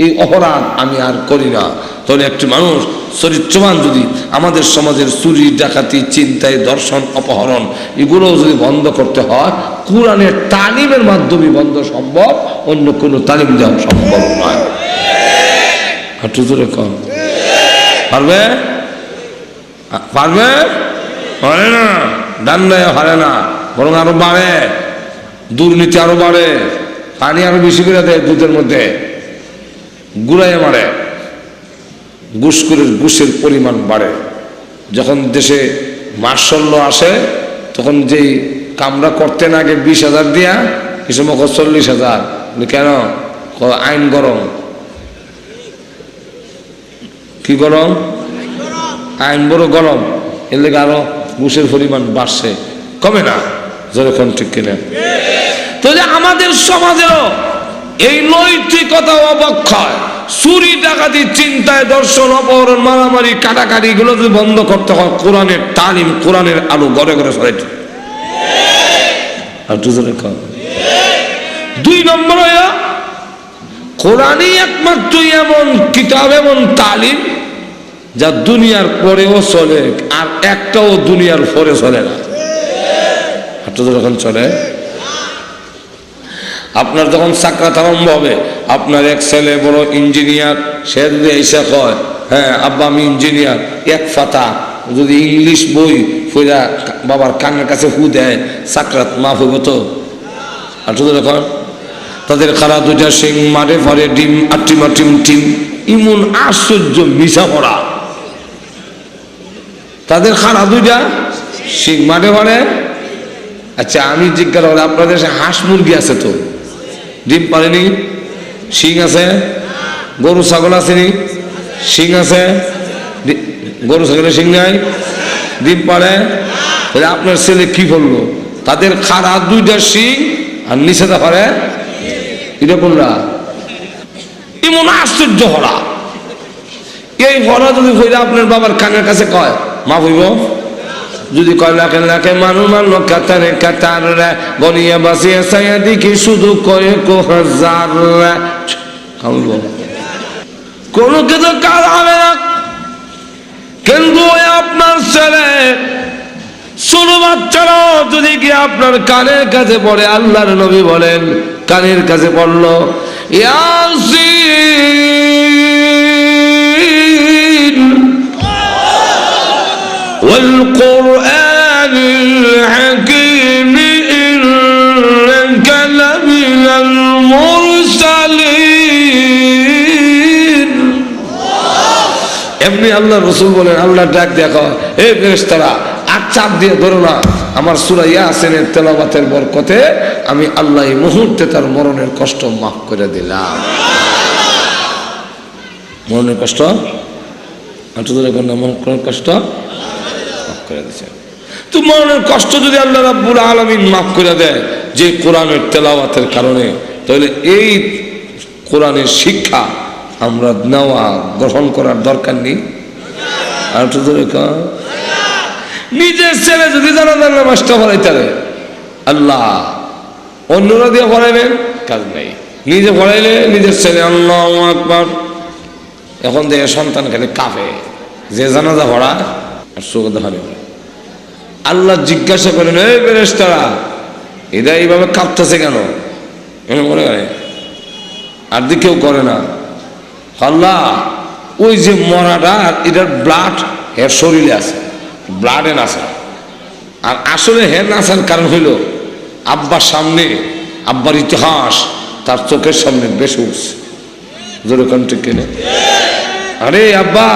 এই অপরাধ আমি আর করি না। তাহলে একটি মানুষ চরিত্রবান যদি আমাদের সমাজের চুরি ডাকাতি ছিনতাই ধর্ষণ অপহরণ এগুলো যদি বন্ধ করতে হয়, কোরআনের তালিমের মাধ্যমে বন্ধ সম্ভব, অন্য কোনো তালিম দেওয়া সম্ভব নয়। একটু জোরে কম পারবে? পারবে? পারে না, ডান্ডায় হারে না, বরং আরো বাড়ে, দুর্নীতি আরো বাড়ে, পানি আরো বেশি করে দেয় দুধের মধ্যে, গুড়াইয়ে মারে, ঘুষের পরিমাণ বাড়ে। যখন দেশে মার্শাল্য আসে তখন যেই কামরা করতেন আগে 20,000 দিয়া, কিছু সময় 40,000। কেন? আইন গরম। কি গরম? আইন বড় গরম, এর লেগে আরো ঘুষের পরিমাণ বাড়ছে, কমে না। যেরকম ঠিক কিনা? তো যে আমাদের সমাজেও এই নৈতিকতা অবক্ষয়, চুরি ডাকাতি ছিনতাই ধর্ষণ অপহরণ মারামারি কাটাকাটি এগুলো যদি বন্ধ করতে হয়, কোরআনের তালিম কোরআনের আলো ঘরে ঘরে ছড়াইতে। আর দুই নম্বর হইয়া কোরআনই একমাত্র এমন কিতাব এমন তালিম যা দুনিয়ার পরেও চলে, আর একটাও দুনিয়ার পরে চলে না। যখন চলে আপনার যখন সাকরাত আরম্ভ হবে, আপনার এক ছেলে বড় ইঞ্জিনিয়ার, সে যদি এসে কয় হ্যাঁ আব্বা আমি ইঞ্জিনিয়ার, এক ফাতা যদি ইংলিশ বই ফইরা বাবার কানের কাছে ফু দেয়, সাকরাত মাফ হইব তো? আর এখন তাদের খারা দুইটা সিং মারে ফারে ডিম আটিমা টিম টিম, ইমন আশ্চর্য মিশা পড়া। তাদের খারা দুইটা সিং মারে ফারে। আচ্ছা আমি জিজ্ঞাসা করি, আপনাদের হাঁস মুরগি আছে তো, ডিম পারেনি? শিং আছে? গরু ছাগল আসেনি? শিং আছে? গরু ছাগলের শিং নাই, ডিম পারে? তাহলে আপনার ছেলে কি করলো? তাদের খাড়া দুইটা শিং আর নিচেটা পারে, এটা কোনরা? এমন আশ্চর্য হরা। এই হরা যদি হইলে আপনার বাবার কানের কাছে কয় মা হইব? যদি কয় লাখে লাখে মানুষ মানলো কাতারে কাতার গনিয়া বাসিয়া সাইয়া দেখি শুধু কয়ে কো হাজার, কোনো কিছু কাজ হবে না। কিন্তু আপনার ছেলে ছোট বাচ্চারাও যদি কি আপনার কানের কাছে পড়ে, আল্লাহর নবী বলেন কানের কাছে পড়লো ইয়াসিন والقرآن الحكيم إنك لمن المرسلين। এমনি আল্লাহ রসুল বলেন, আল্লাহ ডাক দেখো এই ফেরেশতারা আর চাপ দিয়ে ধরো না, আমার সূরা ইয়াসিনের তেলাওয়াতের বরকতে আমি আল্লাহ এই মুহূর্তে তার মরণের কষ্ট মাফ করে দিলাম। মরণের কষ্ট মরণের কষ্ট করে দিয়েছে। তো মরণের কষ্ট যদি আল্লাহ রাব্বুল আলামিন মাফ করে দেয় যে কোরআনের তেলাওয়াতের কারণে, তাহলে এই কোরআনের শিক্ষা আমরা নেওয়া গ্রহণ করার দরকার নেই। আর নিজের ছেলে যদি জানাজার নামাজটা পড়াইতে আল্লাহ, অন্যরা দিয়ে পড়াইবেন কাজ নেই, নিজে পড়াইলে নিজের ছেলে আল্লাহু আকবার। এখন দেখে সন্তান খেলে কাঁপে, যে জানাজা পড়া আর চোখ দেখানি। আল্লাহ জিজ্ঞাসা করেন এই ফেরেশতারা এরা এইভাবে কাঁপতেছে কেন? মনে করে আর দিকেও করে না। আল্লাহ ওই যে মরাটা এটার ব্লাড এর শরীরে আছে, ব্লাডে নাচা। আর আসলে হের নাচার কারণ হইল আব্বার সামনে, আব্বার ইতিহাস তার চোখের সামনে বেশ উঠছে। যেরকম ঠিক কিনে? আরে আব্বা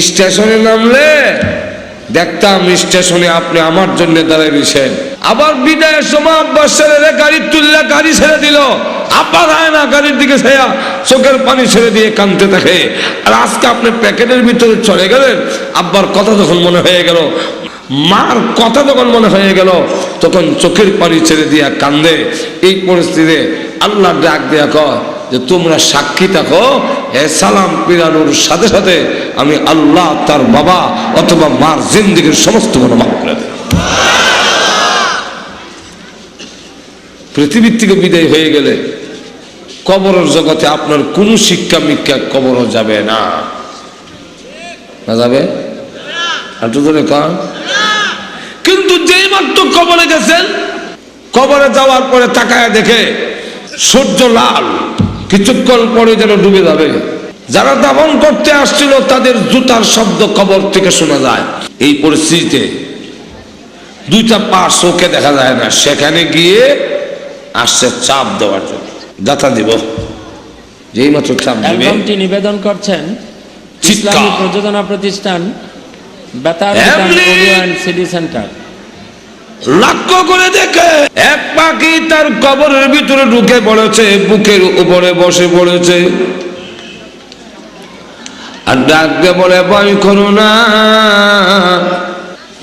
স্টেশনে নামলে দেখতাম স্টেশনে আপনি আমার জন্য দাঁড়িয়ে দিয়েছেন, আবার বিদায়ের সময় আব্বার ছেড়ে গাড়ি তুললে গাড়ি ছেড়ে দিল, আব্বা যায় না গাড়ির দিকে ছেয়া চোখের পানি ছেড়ে দিয়ে কাঁদতে থাকে। আর আজকে আপনি প্যাকেটের ভিতরে চলে গেলেন, আব্বার কথা যখন মনে হয়ে গেল, মার কথা যখন মনে হয়ে গেল, তখন চোখের পানি ছেড়ে দিয়া কান্দে। এই পরিস্থিতিতে আল্লাহ ডাক দেয়া কয় যে তোমরা সাক্ষী থাকো, এ সালাম পিরানোর সাথে সাথে আমি আল্লাহ তার বাবা অথবা মার জিন্দেগীর সমস্ত গুনাহ মাফ করে দেব। পৃথিবীর থেকে বিদায় হয়ে গেলে কবরের জগতে আপনার কোনো শিক্ষা মিক্ষা কবরও যাবে না, না যাবে? একটু ধরে কান। কিন্তু যেই মাত্র কবরে গেছেন, কবরে যাওয়ার পরে তাকায় দেখে সূর্য লাল, কিছুক্ষণ পরে যেন ডুবে যাবে। যারা দাফন করতে আসছিল তাদের জুতার শব্দ কবর থেকে শোনা যায়। এই পরিস্থিতিতে দুইটা পা চোখে দেখা যায় না, সেখানে গিয়ে আসছে চাপ দেওয়ার জন্য, গাথা দিব। যেই মাত্র চাপ দিবে, অ্যালবামটি নিবেদন করছেন ইসলামী প্রযোজনা প্রতিষ্ঠান বেতার অডিও অ্যান্ড সিডি সেন্টার। লক্ষ্য করে দেখে এক পাখি তার কবরের ভিতরে ঢুকে পড়েছে, বুকের উপরে বসে পড়েছে, আর ডাক দিয়ে বলে, ভয় করো না,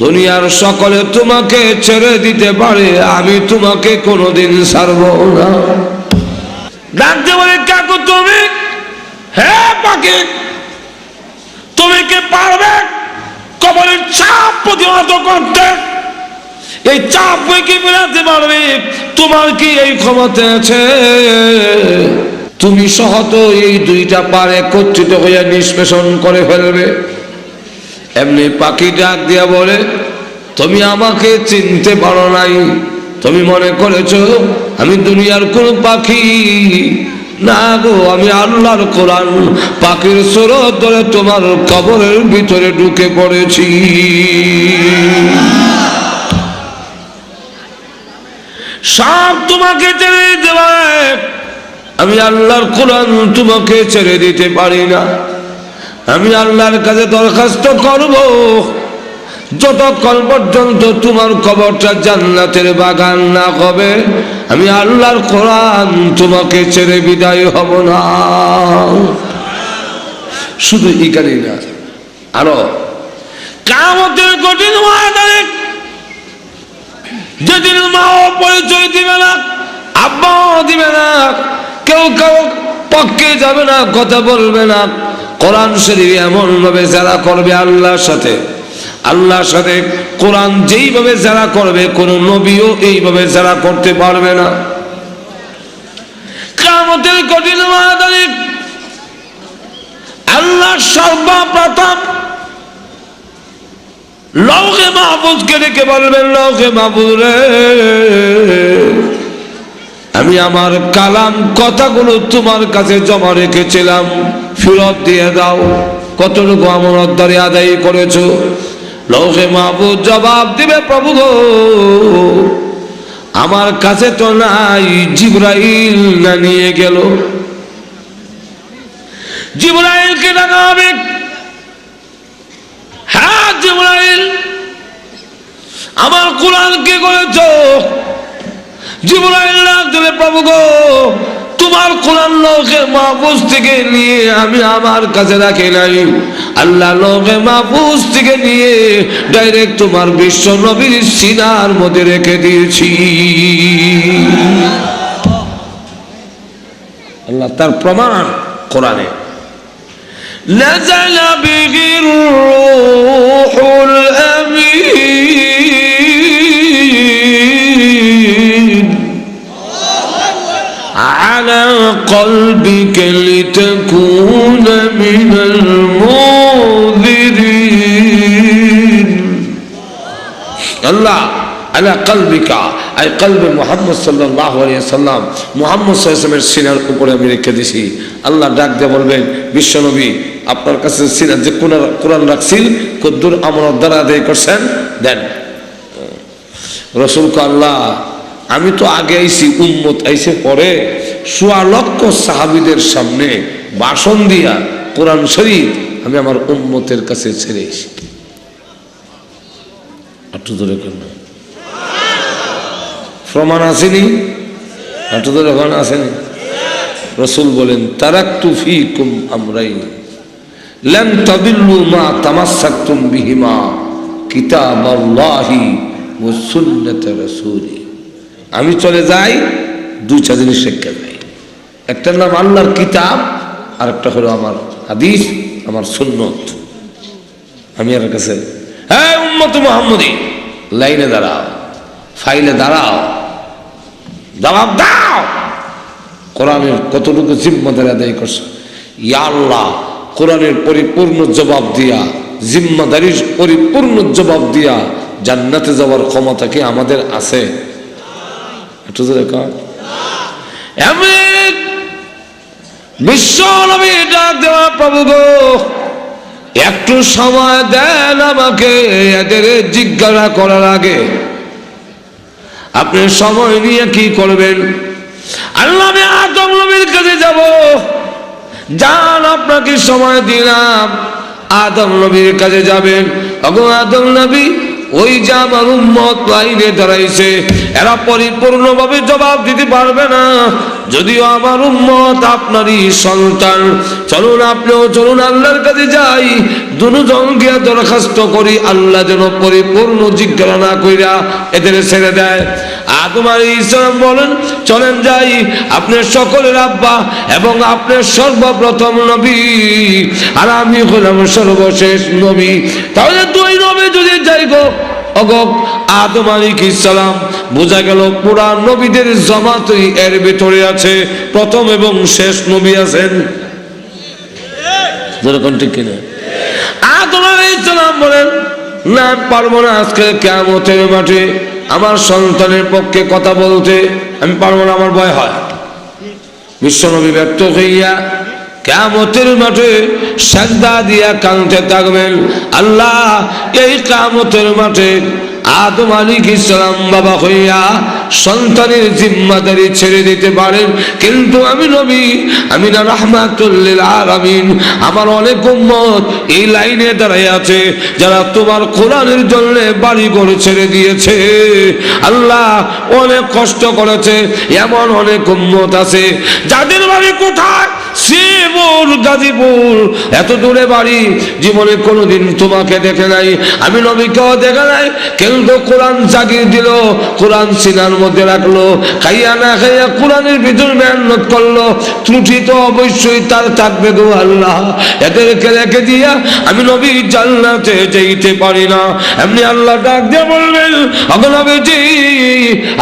দুনিয়ার সকলে তোমাকে ছেড়ে দিতে পারে, আমি তোমাকে কোনোদিন ছাড়ব না। ডাক দিয়ে বলে, কাকু তুমি, হ্যাঁ পাখি, তুমি কি পারবে কবরের চাপ প্রতিহত করতে? এই চাপ কি মেলাতে পারবে? তোমার কি এই ক্ষমতা আছে? তুমি সহত এই দুইটা পার একত্রিত হইয়া নিষ্পেষণ করে ফেলবে। এমনি পাখি ডাক দিয়া বলে, তুমি আমাকে চিনতে পারো নাই, তুমি মনে করেছো আমি দুনিয়ার কোন পাখি? না গো, আমি আল্লাহর কোরআন পাখির সুরত ধরে তোমার কবরের ভিতরে ঢুকে পড়েছি। সব তোমাকে ছেড়ে দিতে পারে, আমি আল্লাহর কোরআন তোমাকে ছেড়ে দিতে পারি না। আমি আল্লাহর কাছে দরখাস্ত করব, যতক্ষণ পর্যন্ত তোমার কবরটা জান্নাতের বাগান না হবে, আমি আল্লাহর কোরআন তোমাকে ছেড়ে বিদায় হব না। শুধু এখানেই না, আরো কিয়ামতের কঠিন ময়দানে যেদিন মাও পরিচয় দিবে না, আব্বাও দিবে না, কেউ কেউ পক্ষে যাবে না, কথা বলবে না। কোরআন শরীফ এমন ভাবে যারা করবে আল্লাহর সাথে, আল্লাহর সাথে কোরআন যেইভাবে যারা করবে, কোন নবীও এইভাবে যারা করতে পারবে না। কিয়ামতের কঠিন ময়দানে আল্লাহ সর্বপ্রথম লৌহে মাহফুজকে ডেকে বলবেন, লৌহে মাহফুজ রে, আমি আমার কালাম কথাগুলো তোমার কাছে জমা রেখেছিলাম, ফেরত দিয়ে দাও। কতটুকু আমানতদারি আদায় করেছো? লৌহে মাহফুজ জবাব দিবে, প্রভু গো, আমার কাছে তো নাই, জিবরাইল না নিয়ে গেল। জিবরাইলকে ডাকা হবে, হ্যাঁ জিবরাইল, আমার কোরআন কি করেছ? জিবরাইল ডাক দিলে, প্রভু গো, তোমার কোরআন লৌহে মাহফুজ থেকে নিয়ে আমি আমার কাছে রাখি নাই, আল্লাহ লৌহে মাহফুজ থেকে নিয়ে ডাইরেক্ট তোমার বিশ্ব নবীর সিনার মধ্যে রেখে দিয়েছি। আল্লাহ তার প্রমাণ কোরআনে, নাযালা বিহির রূহুল আমিন আলা কলবিকা লিতাকুনা মিনাল মুনযিরিন। আল্লাহ আলা কলবিকা, আই কলবে মুহাম্মদ সাল্লাল্লাহু আলাইহি ওয়াসাল্লাম, মুহাম্মদ সাল্লাল্লাহু আলাইহি ওয়াসাল্লামের সিনার উপরে আমি রেখে দিছি। আল্লাহ ডাক দিয়ে বলবেন, বিশ্বনবী আপনার কাছে সিনার যে কোরআন রাখছিল, কদ্দুর আমানত দ্বারা আদায় করছেন, দেন। রাসূল কো, আল্লাহ আমি তো আগে আইছি, উম্মত আইছে পরে, ১৬ লক্ষ সাহাবীদের সামনে ভাষণ দিয়া কোরআন শরীফ আমি আমার উম্মতের কাছে ছেড়ে এসেছি। একটু ধরে কেন প্রমাণ আসেনি? একটু ধরে এখন আসেনি? রাসূল বলেন, তারাকতু ফীকুম আমরাইন লান তাদিল্লু মা তামাসসাকতুম বিহিমা, কিতাবাল্লাহি ওয়া সুন্নাত রাসূলি। আমি চলে যাই, দুইটা জিনিস শিক্ষা দেয়। একটার নাম আল্লাহর কিতাব, আর একটা হলো আমার হাদিস, আমার সুন্নত। আমি আর কাছে, হ্যাঁ উম্মত মুহাম্মদী, লাইনে দাঁড়াও, ফাইলে দাঁড়াও, জবাব দাও। কোরআনের কতটুকু জিম্মাদারি আদায় করছে? ইয়া আল্লাহ, কোরআনের পরিপূর্ণ জবাব দিয়া, জিম্মাদারির পরিপূর্ণ জবাব দিয়া জান্নাতে যাওয়ার ক্ষমতা কি আমাদের আছে? একটু দেখো, এমনি বিশ্ব নবী ডাক দেওয়া, প্রভু গো একটু সময় দেন আমাকে, এদের জিজ্ঞাসা করার আগে আপনি সময় নিয়ে কি করবেন? আল্লাহ, আমি আদম নবীর কাছে যাব। যান, আপনাকে সময় দিলাম, আদম নবীর কাছে যাবেন। ওগো আদম নবী, ওই যে আমার উম্মত লাইনে দাঁড়াইছে, এরা পরিপূর্ণভাবে জবাব দিতে পারবে না, যদিও আমার উম্মত আপনারই সন্তান। চলুন, আপনিও চলুন, আল্লাহর কাছে যাই, দুজনকে দরখাস্ত করি, আল্লাহ যেন পরিপূর্ণ জিজ্ঞাসা না কইরা এদের ছেড়ে দেয়। আদম আলাইহিস সালাম বলেন, চলেন যাই, আপনার সকলের আব্বা এবং আপনার সর্বপ্রথম নবী, আর আমি হলাম সর্বশেষ নবী। তাহলে দুই নবী যদি যাই গো, ওগো আদম আলাইহিস সালাম, বোঝা গেল পুরা নবীদের জামাতই এর ভিতরে আছে, প্রথম এবং শেষ নবী আছেন। যেরকম ঠিক কিনা? আদম আলাইহিস সালাম বলেন, না পারবো না, আজকে কিয়ামতের মাঠে আমার সন্তানের পক্ষে কথা বলতে আমি পারবো না, আমার ভয় হয়। বিশ্বনবী ব্যর্থ হইয়া কিয়ামতের মাঠে সাজদা দিয়া কাঁদতে থাকবেন। আল্লাহ, এই কিয়ামতের মাঠে আদম আলাইহিস সালাম বাবা হইয়া সন্তানের জিম্মাদারি ছেড়ে দিতে পারেন, কিন্তু আমি নবী, আমি না রাহমাতুল লিল আলামিন, আমার অনেক উম্মত এই লাইনে দাঁড়ায় আছে যারা তোমার কোরআনের জন্য বাড়ি ঘর ছেড়ে দিয়েছে। আল্লাহ, অনেক কষ্ট করেছে, এমন অনেক উম্মত আছে যাদের বাড়ি কোথায়? শ্রীপুর, গাজীপুর, এত দূরে বাড়ি, জীবনে কোনোদিন তোমাকে দেখে নাই, আমি নবীকেও দেখে নাই, কিন্তু কোরআন জাগিয়ে দিল, কোরআন সিনার মধ্যে রাখলো, খাইয়া না খাইয়া কোরআনের ভিতর মেহনত করলো, ত্রুটি তো অবশ্যই তার থাকবে গো আল্লাহ। এদেরকে রেখে দিয়া আমি নবী জান্নাতে যেতে পারি না। এমনি আল্লাহ ডাক দিয়ে বলবেন, ওগো নবীজি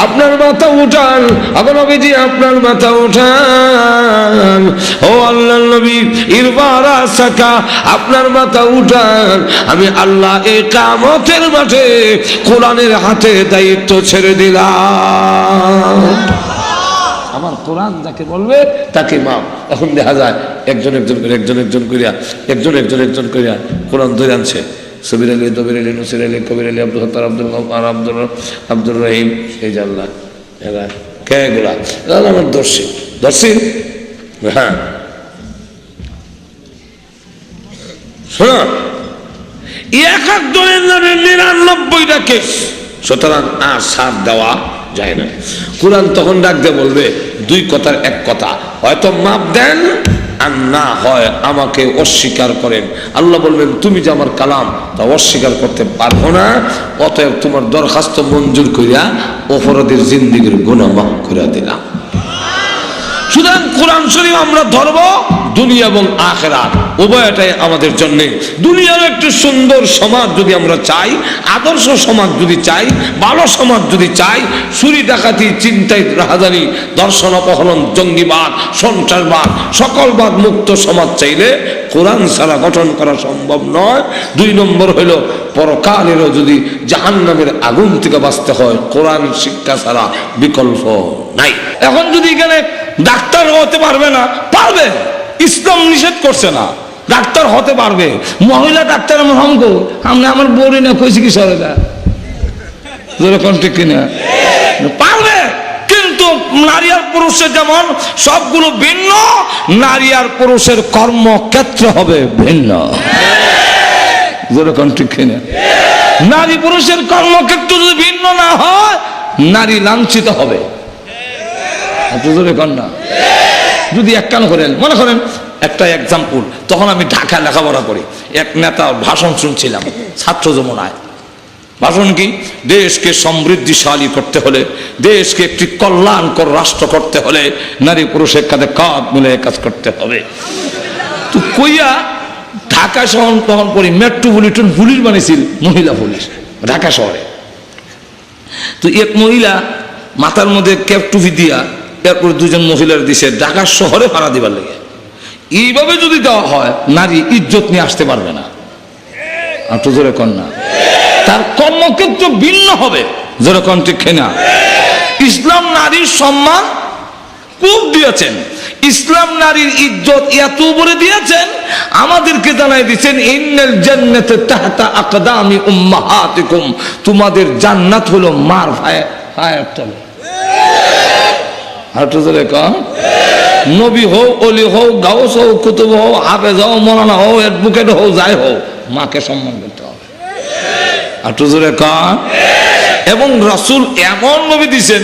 আপনার মাথা উঠান, ওগো নবীজি আপনার মাথা উঠান, ও আল্লাহর নবী ইরবারা সাকা, আপনার মাথা উঠান, আমি আল্লাহ এই কিয়ামতের মাঠে কোরআনের হাতে দায়িত্ব ছেড়ে দিলাম। আমার কোরআন যাকে বলবে তাকে মা। এখন দেখা যায় একজন একজন করে, একজন একজন করিয়া, একজন একজন একজন করিয়া কোরআন ধরে আনছে। সবির আলী, দবির আলী, নসির আলী, কবির আলী, আব্দুল হত্তার, আব্দুল আর আব্দুর রহিম, এই যে আল্লাহ, এরা কে এগুলা? আমার দর্শী দর্শী, হ্যাঁ শোনা, এক একজনের নামে 99টা কেস, সুতরাং আর সাথ দেওয়া যায় না। কোরআন তখন ডাকতে বলবে দুই কথার এক কথা, হয়তো মাপ দেন আর না হয় আমাকে অস্বীকার করেন। আল্লাহ বলবেন, তুমি যে আমার কালাম তা অস্বীকার করতে পারবো না, অতএব তোমার দরখাস্ত মঞ্জুর করিয়া অপরাধীর জিন্দিগির গুনাহ মাফ করে দিলাম। সুতরাং কোরআন শরীফ আমরা ধরবো, দুনিয়া এবং আখিরাত উভয়টাই আমাদের জন্য। দুনিয়ার একটি সুন্দর সমাজ যদি আমরা চাই, আদর্শ সমাজ যদি চাই, ভালো সমাজ যদি চাই, চুরি ডাকাতি, চিন্তাই, রাহাজানি, দর্শন অপহরণ, জঙ্গিবাদ, সন্ত্রাসবাদ, সকলবাদ মুক্ত সমাজ চাইলে কোরআন ছাড়া গঠন করা সম্ভব নয়। 2 নম্বর হইল, পরকালেরও যদি জাহান্নামের আগুন থেকে বাঁচতে হয়, কোরআন শিক্ষা ছাড়া বিকল্প নাই। এখন যদি এখানে ডাক্তার হতে পারবে না, পারবে, ইসলাম নিষেধ করছে না, ডাক্তার হতে পারবে। মহিলা ডাক্তার আমার হঙ্গ, আমরা আমার বউরি না কইছি কি সরকার ঠিক কিনা, পারবে। কিন্তু নারী আর পুরুষের যেমন সবগুলো ভিন্ন, নারী আর পুরুষের কর্মক্ষেত্র হবে ভিন্ন। যেরকম ঠিক কিনা, নারী পুরুষের কর্মক্ষেত্র যদি ভিন্ন না হয়, নারী লাঞ্ছিত হবে। না যদি এক কান করেন, মনে করেন একটা এক্সাম্পল, তখন আমি ঢাকা লেখাপড়া করি, এক নেতা ভাষণ শুনছিলাম ছাত্র যমুনায়, ভাষণ কি? দেশকে সমৃদ্ধিশালী করতে হলে, দেশকে একটি কল্যাণকর রাষ্ট্র করতে হলে নারী পুরুষের কাঁধে কাঁধ মিলে কাজ করতে হবে। তো কইয়া ঢাকা শহর তখন পরি মেট্রোপলিটন পুলিশ বানিয়েছিল, মহিলা পুলিশ ঢাকা শহরে। তো এক মহিলা মাথার মধ্যে ক্যাপ টুপি দিয়া এরপর দুজন মহিলার দিছে ঢাকা শহরে ভাড়া দিবার লেগে। এইভাবে যদি দেওয়া হয় নারী ইজ্জত নিয়ে আসতে পারবে না। আর তো জোরে কন্যা, তার কর্মক্ষেত্র ভিন্ন হবে। জোরে কন ঠিক না? ইসলাম নারীর সম্মান খুব দিয়েছেন, ইসলাম নারীর ইজ্জত এত উপরে দিয়েছেন, আমাদেরকে জানাই দিচ্ছেন ইন্নাল জান্নাতা তাহতা আকদামি উম্মাহাতিকুম, তোমাদের জান্নাত হলো মার পায়ের তলে। আর তো জোরে কন, নবী হোক, অলি হোক, গাউস হোক, কুতুব হোক, হাফেজ হোক, মৌলানা হোক, অ্যাডভোকেট হোক, যাই হোক, মাকে সম্মান করতে হবে। আর তো জোরে কন। এবং রাসূল এমন নবী দিয়েছেন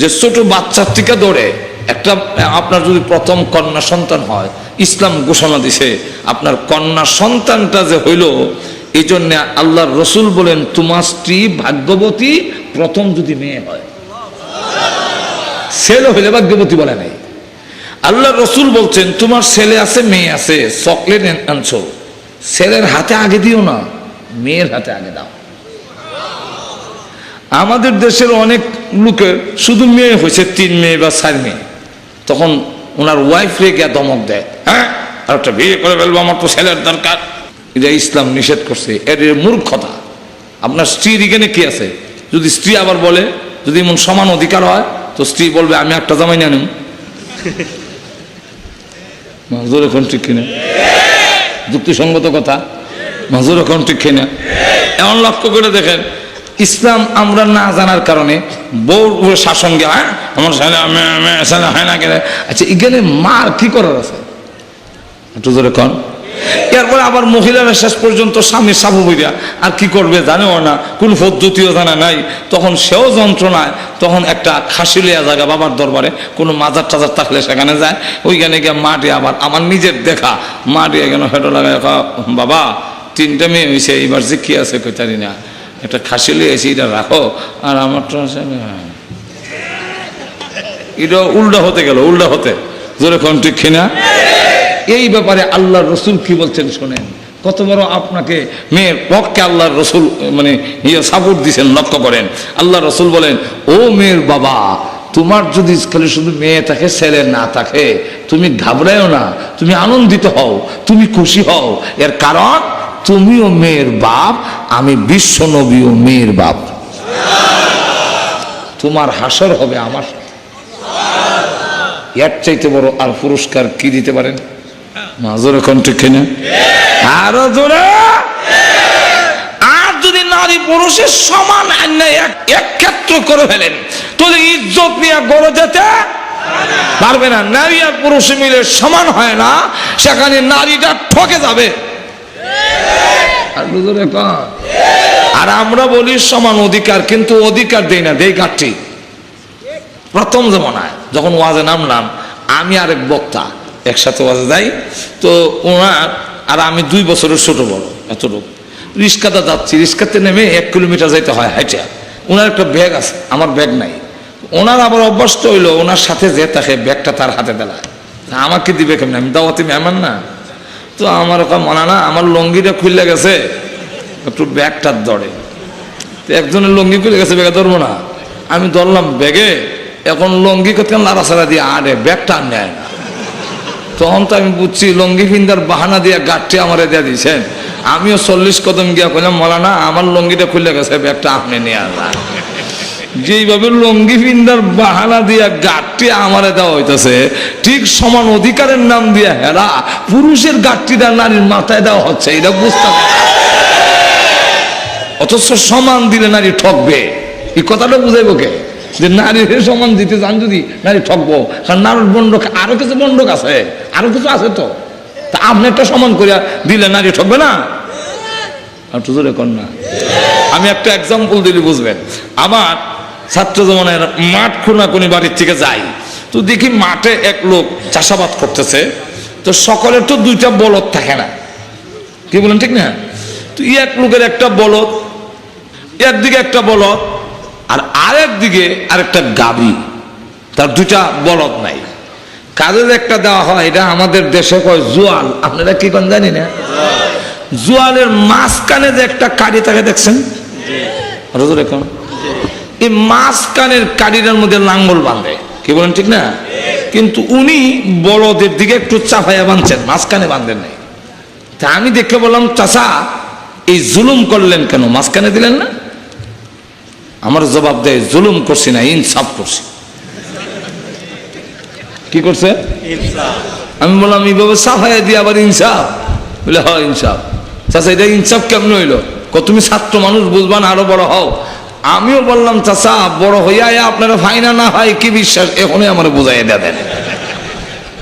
যে ছোট বাচ্চার থেকে ধরে একটা, আপনার যদি প্রথম কন্যা সন্তান হয়, ইসলাম ঘোষণা দিছে আপনার কন্যা সন্তানটা যে হইল, এই জন্য আল্লাহর রসুল বলেন তোমার স্ত্রী ভাগ্যবতী প্রথম যদি মেয়ে হয়। ছেলে হইলে ভাগ্যবতী বলে নাই। আল্লাহ রসুল বলছেন তোমার ছেলে আছে মেয়ে আছে, চকলেট আনছো, ছেলের হাতে আগে দিও না, মেয়ের হাতে আগে দাও। আমাদের দেশের অনেক লোকের শুধু মেয়ে হয়েছে 3 মেয়ে বা 4 মেয়ে, তখন ওনার ওয়াইফ রে গিয়ে ধমক দেয়, হ্যাঁ আর একটা বিয়ে করে ফেলবো, আমার তো ছেলের দরকার। এটা ইসলাম নিষেধ করছে, এর মূর্খতা। আপনার স্ত্রীর এখানে কি আছে? যদি স্ত্রী আবার বলে, যদি এমন সমান অধিকার হয়, তো স্ত্রী বলবে আমি একটা জামাই না নিম। মাজুর এখন ঠিক কিনা? যুক্তিসঙ্গত কথা। মাজুর এখন ঠিক কিনা? এমন লক্ষ্য করে দেখেন, ইসলাম আমরা না জানার কারণে বউ শাসন গে, আমার ছেলে হয় না গেলে, আচ্ছা এখানে মার কি করার আছে? একটু জোরে কন। এরপরে আবার মহিলারা শেষ পর্যন্ত স্বামীর সাবু বইরা আর কি করবে জানেও না, কোন পদ্ধতিও জানা নাই, তখন সেও যন্ত্রণায়, তখন একটা খাসি লিয়া জায়গা বাবার দরবারে, কোনো মাজার টাজার থাকলে সেখানে যায়, ওইখানে গিয়ে মাটি, আবার আমার নিজের দেখা মাটি কেন হেঁটো লাগায়, বাবা 3টা মেয়ে হয়েছে, এইবার যে কি আছে কইতারি না, একটা খাসি লিয়েছি, এটা রাখো, আর আমার তো এটা উল্টা হতে গেল, উল্টা হতে। জোরে কোন ঠিক কিনা? এই ব্যাপারে আল্লাহর রসুল কি বলছেন শোনেন, কত বড় আপনাকে মেয়ের পক্ষে আল্লাহর রসুল মানে সাপোর্ট দিচ্ছেন, লক্ষ্য করেন। আল্লাহ রসুল বলেন, ও মেয়ের বাবা, তোমার যদি খালি শুধু মেয়ে থাকে, ছেলে না থাকে, তুমি ঘাবড়ায়ও না, তুমি আনন্দিত হও, তুমি খুশি হও। এর কারণ তুমিও মেয়ের বাপ, আমি বিশ্ব নবীও মেয়ের বাপ। তোমার হাসর হবে আমার সাথে। এর চাইতে বড় আর পুরস্কার কি দিতে পারেন? মাজুর এখন ঠিক কিনা? আরো জোরে। আর যদি নারী পুরুষের সমান এক ক্ষেত্র করে ফেলেন, তাহলে ইজ্জত নিয়ে গড়ে যেতে পারবে না। নারী আর পুরুষ মিলে সমান হয় না, সেখানে নারীটা ঠকে যাবে। আর আমরা বলি সমান অধিকার, কিন্তু অধিকার দেই না, দেই গাঠি। প্রথম জমানায় যখন ওয়াজে নামলাম, আমি আরেক বক্তা একসাথে ওয়াজে যাই, তো ওনার আর আমি 2 বছরের ছোট বড়, এতটুকু রিক্সাতে যাচ্ছি, রিক্সাতে নেমে 1 কিলোমিটার যাইতে হয় হাইটা। ওনার একটা ব্যাগ আছে, আমার ব্যাগ নাই। ওনার আবার অভ্যস্ত হইলো ওনার সাথে যে থাকে ব্যাগটা তার হাতে দেলায়, আমাকে দিবে কেমন? আমি দাওয়াতি মেহমান না। তো আমার ওকে মনে না, আমার লঙ্গিটা খুলে গেছে, একটু ব্যাগটার দরে, তো একজনের লঙ্গি খুলে গেছে, ব্যাগে ধরবো না, আমি ধরলাম ব্যাগে। এখন লঙ্গি করতে লাড়াছাড়া দিয়ে আরে ব্যাগটা আর নেয় না। তখন তো আমি বুঝছি লঙ্গি ফিন্দার বাহানা দিয়ে গাঠটি আমারে দিয়ে দিয়েছেন। আমিও 40 কদম গিয়া কইলাম, মৌলানা আমার লঙ্গিটা খুলে গেছে, ব্যাগটা আপনি নিয়ে আসেন। যেইভাবে লঙ্গি ফিন্দার বাহানা দিয়া গাঠটি আমারে দেওয়া হইতেছে, ঠিক সমান অধিকারের নাম দিয়া হেরা পুরুষের গাঠটিটা নারীর মাথায় দেওয়া হচ্ছে, এটা বুঝতে হবে। অথচ সমান দিলে নারী ঠকবে, এই কথাটা বুঝাইব কে? যে নারীর সমান দিতে চান যদি নারী ঠকবো, কারণ নারীর বন্ডক আরো কিছু বন্ডক আছে, আরো কিছু আছে, তো তা আপনি একটা সমান করিয়া দিলে নারী ঠকবে না? কন্যা, আমি একটা এক্সাম্পল দিলে বুঝবেন। আমার ছাত্র জমানের মাঠ খুনাখুনি বাড়ির থেকে যাই, তো দেখি মাঠে এক লোক চাষাবাদ করতেছে, তো সকলের তো 2টা বলদ থাকে না, কি বলেন ঠিক না? তো এক লোকের একটা বলদ, একদিকে একটা বলদ আর আরেক দিকে আরেকটা গাভী, তার দুইটা বলদ নাই। কাজের একটা দেওয়া হয়, এটা আমাদের দেশে কয় জোয়াল, আপনারা কি কোন জানি না। জোয়ালের মাঝখানে যে একটা কাড়ি থাকে দেখছেন, এখন এই মাঝখানের কাড়িটার মধ্যে লাঙ্গল বাঁধে, কি বলেন ঠিক না? কিন্তু উনি বলদের দিকে একটু চাপাইয়া বাঁধছেন, মাঝখানে বাঁধেন নাই। তা আমি দেখে বললাম, চাচা এই জুলুম করলেন কেন, মাঝখানে দিলেন না? আমার জবাব দেয়, জুলুম করছি না, ইনসাফ করছি। কি করছে? আমি বললাম এইভাবে সাফাইয়া দিয়ে আবার ইনসাফ? বলে হয় ইনসাফ। চাচা এটা ইনসাফ কেমন হইলো? তুমি ছাত্র মানুষ, বুঝবা না, আরো বড় হও। আমিও বললাম, চাচা বড় হইয়া আপনারা ফাইনা না হয় কি বিশ্বাস, এখনই আমার বুঝাই দেন।